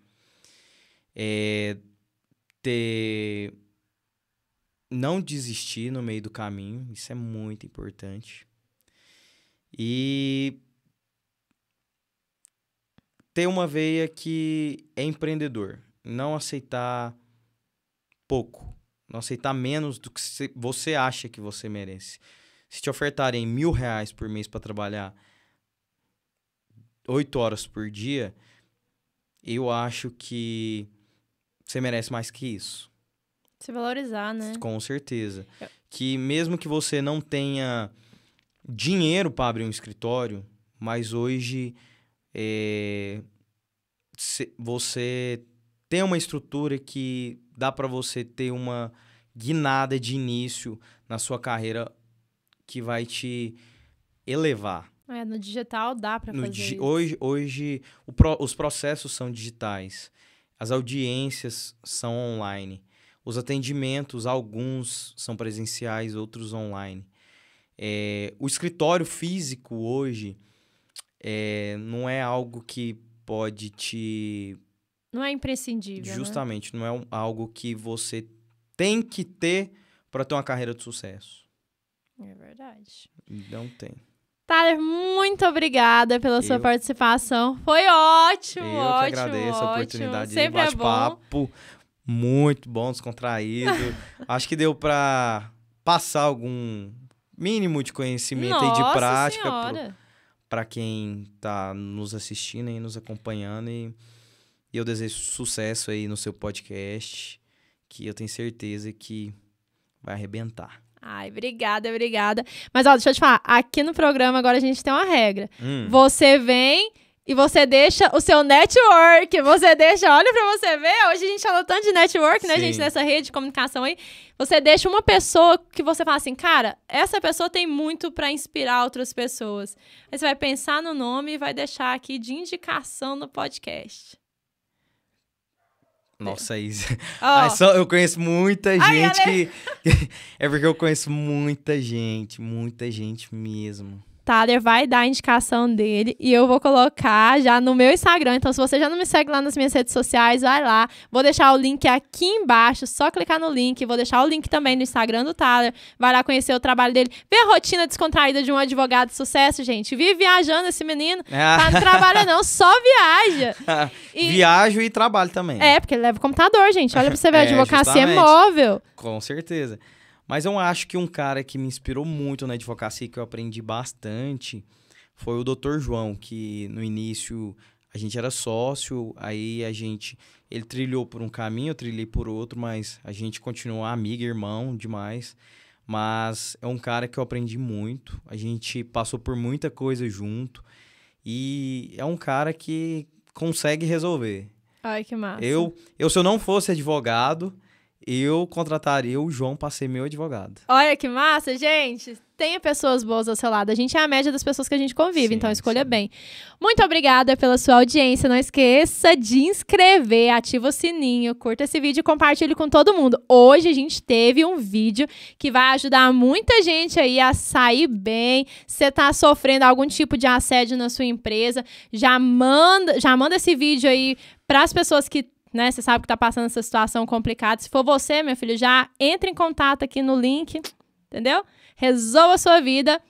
não desistir no meio do caminho, isso é muito importante. E ter uma veia que é empreendedor. Não aceitar pouco. Não aceitar menos do que você acha que você merece. Se te ofertarem R$1.000 por mês para trabalhar 8 horas por dia, eu acho que você merece mais que isso. Se valorizar, né? Com certeza. Que mesmo que você não tenha dinheiro para abrir um escritório, mas hoje você tem uma estrutura que dá para você ter uma guinada de início na sua carreira que vai te elevar. No digital dá para fazer isso. Hoje os processos são digitais. As audiências são online. Os atendimentos, alguns são presenciais, outros online. O escritório físico hoje não é algo que pode te... Não é imprescindível, justamente, né? Não é algo que você tem que ter para ter uma carreira de sucesso. É verdade. Não tem. Thaler, muito obrigada pela sua participação. Foi ótimo, Eu que agradeço a oportunidade de bate-papo. Muito bom, descontraído. Acho que deu para passar algum mínimo de conhecimento e de prática para quem está nos assistindo e nos acompanhando. E eu desejo sucesso aí no seu podcast, que eu tenho certeza que vai arrebentar. Ai, obrigada. Mas, ó, deixa eu te falar. Aqui no programa agora a gente tem uma regra. Você vem... E você deixa o seu network, olha pra você ver, hoje a gente fala tanto de network, né, Sim. gente, nessa rede de comunicação aí. Você deixa uma pessoa que você fala assim, cara, essa pessoa tem muito pra inspirar outras pessoas. Aí você vai pensar no nome e vai deixar aqui de indicação no podcast. Nossa, Isa. Eu conheço muita gente que... É porque eu conheço muita gente mesmo. Thaler vai dar a indicação dele e eu vou colocar já no meu Instagram. Então, se você já não me segue lá nas minhas redes sociais, vai lá. Vou deixar o link aqui embaixo, só clicar no link. Vou deixar o link também no Instagram do Thaler. Vai lá conhecer o trabalho dele. Ver a rotina descontraída de um advogado de sucesso, gente. Vive viajando esse menino. Não trabalha não, só viaja. Viajo e trabalho também. Porque ele leva o computador, gente. Olha pra você ver, a advocacia é móvel. Com certeza. Mas eu acho que um cara que me inspirou muito na advocacia, que eu aprendi bastante, foi o Dr. João, que no início a gente era sócio, aí ele trilhou por um caminho, eu trilhei por outro, mas a gente continuou amigo, irmão, demais. Mas é um cara que eu aprendi muito, a gente passou por muita coisa junto e é um cara que consegue resolver. Ai, que massa. Se eu não fosse advogado... eu contrataria o João para ser meu advogado. Olha que massa, gente. Tenha pessoas boas ao seu lado. A gente é a média das pessoas que a gente convive, então escolha bem. Muito obrigada pela sua audiência. Não esqueça de inscrever, ativa o sininho, curta esse vídeo e compartilhe com todo mundo. Hoje a gente teve um vídeo que vai ajudar muita gente aí a sair bem. Se você tá sofrendo algum tipo de assédio na sua empresa, já manda esse vídeo aí para as pessoas que você sabe que tá passando essa situação complicada. Se for você, meu filho, já entre em contato aqui no link, entendeu? Resolva a sua vida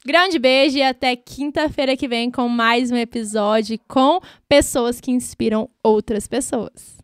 Grande beijo e até quinta-feira que vem com mais um episódio com pessoas que inspiram outras pessoas.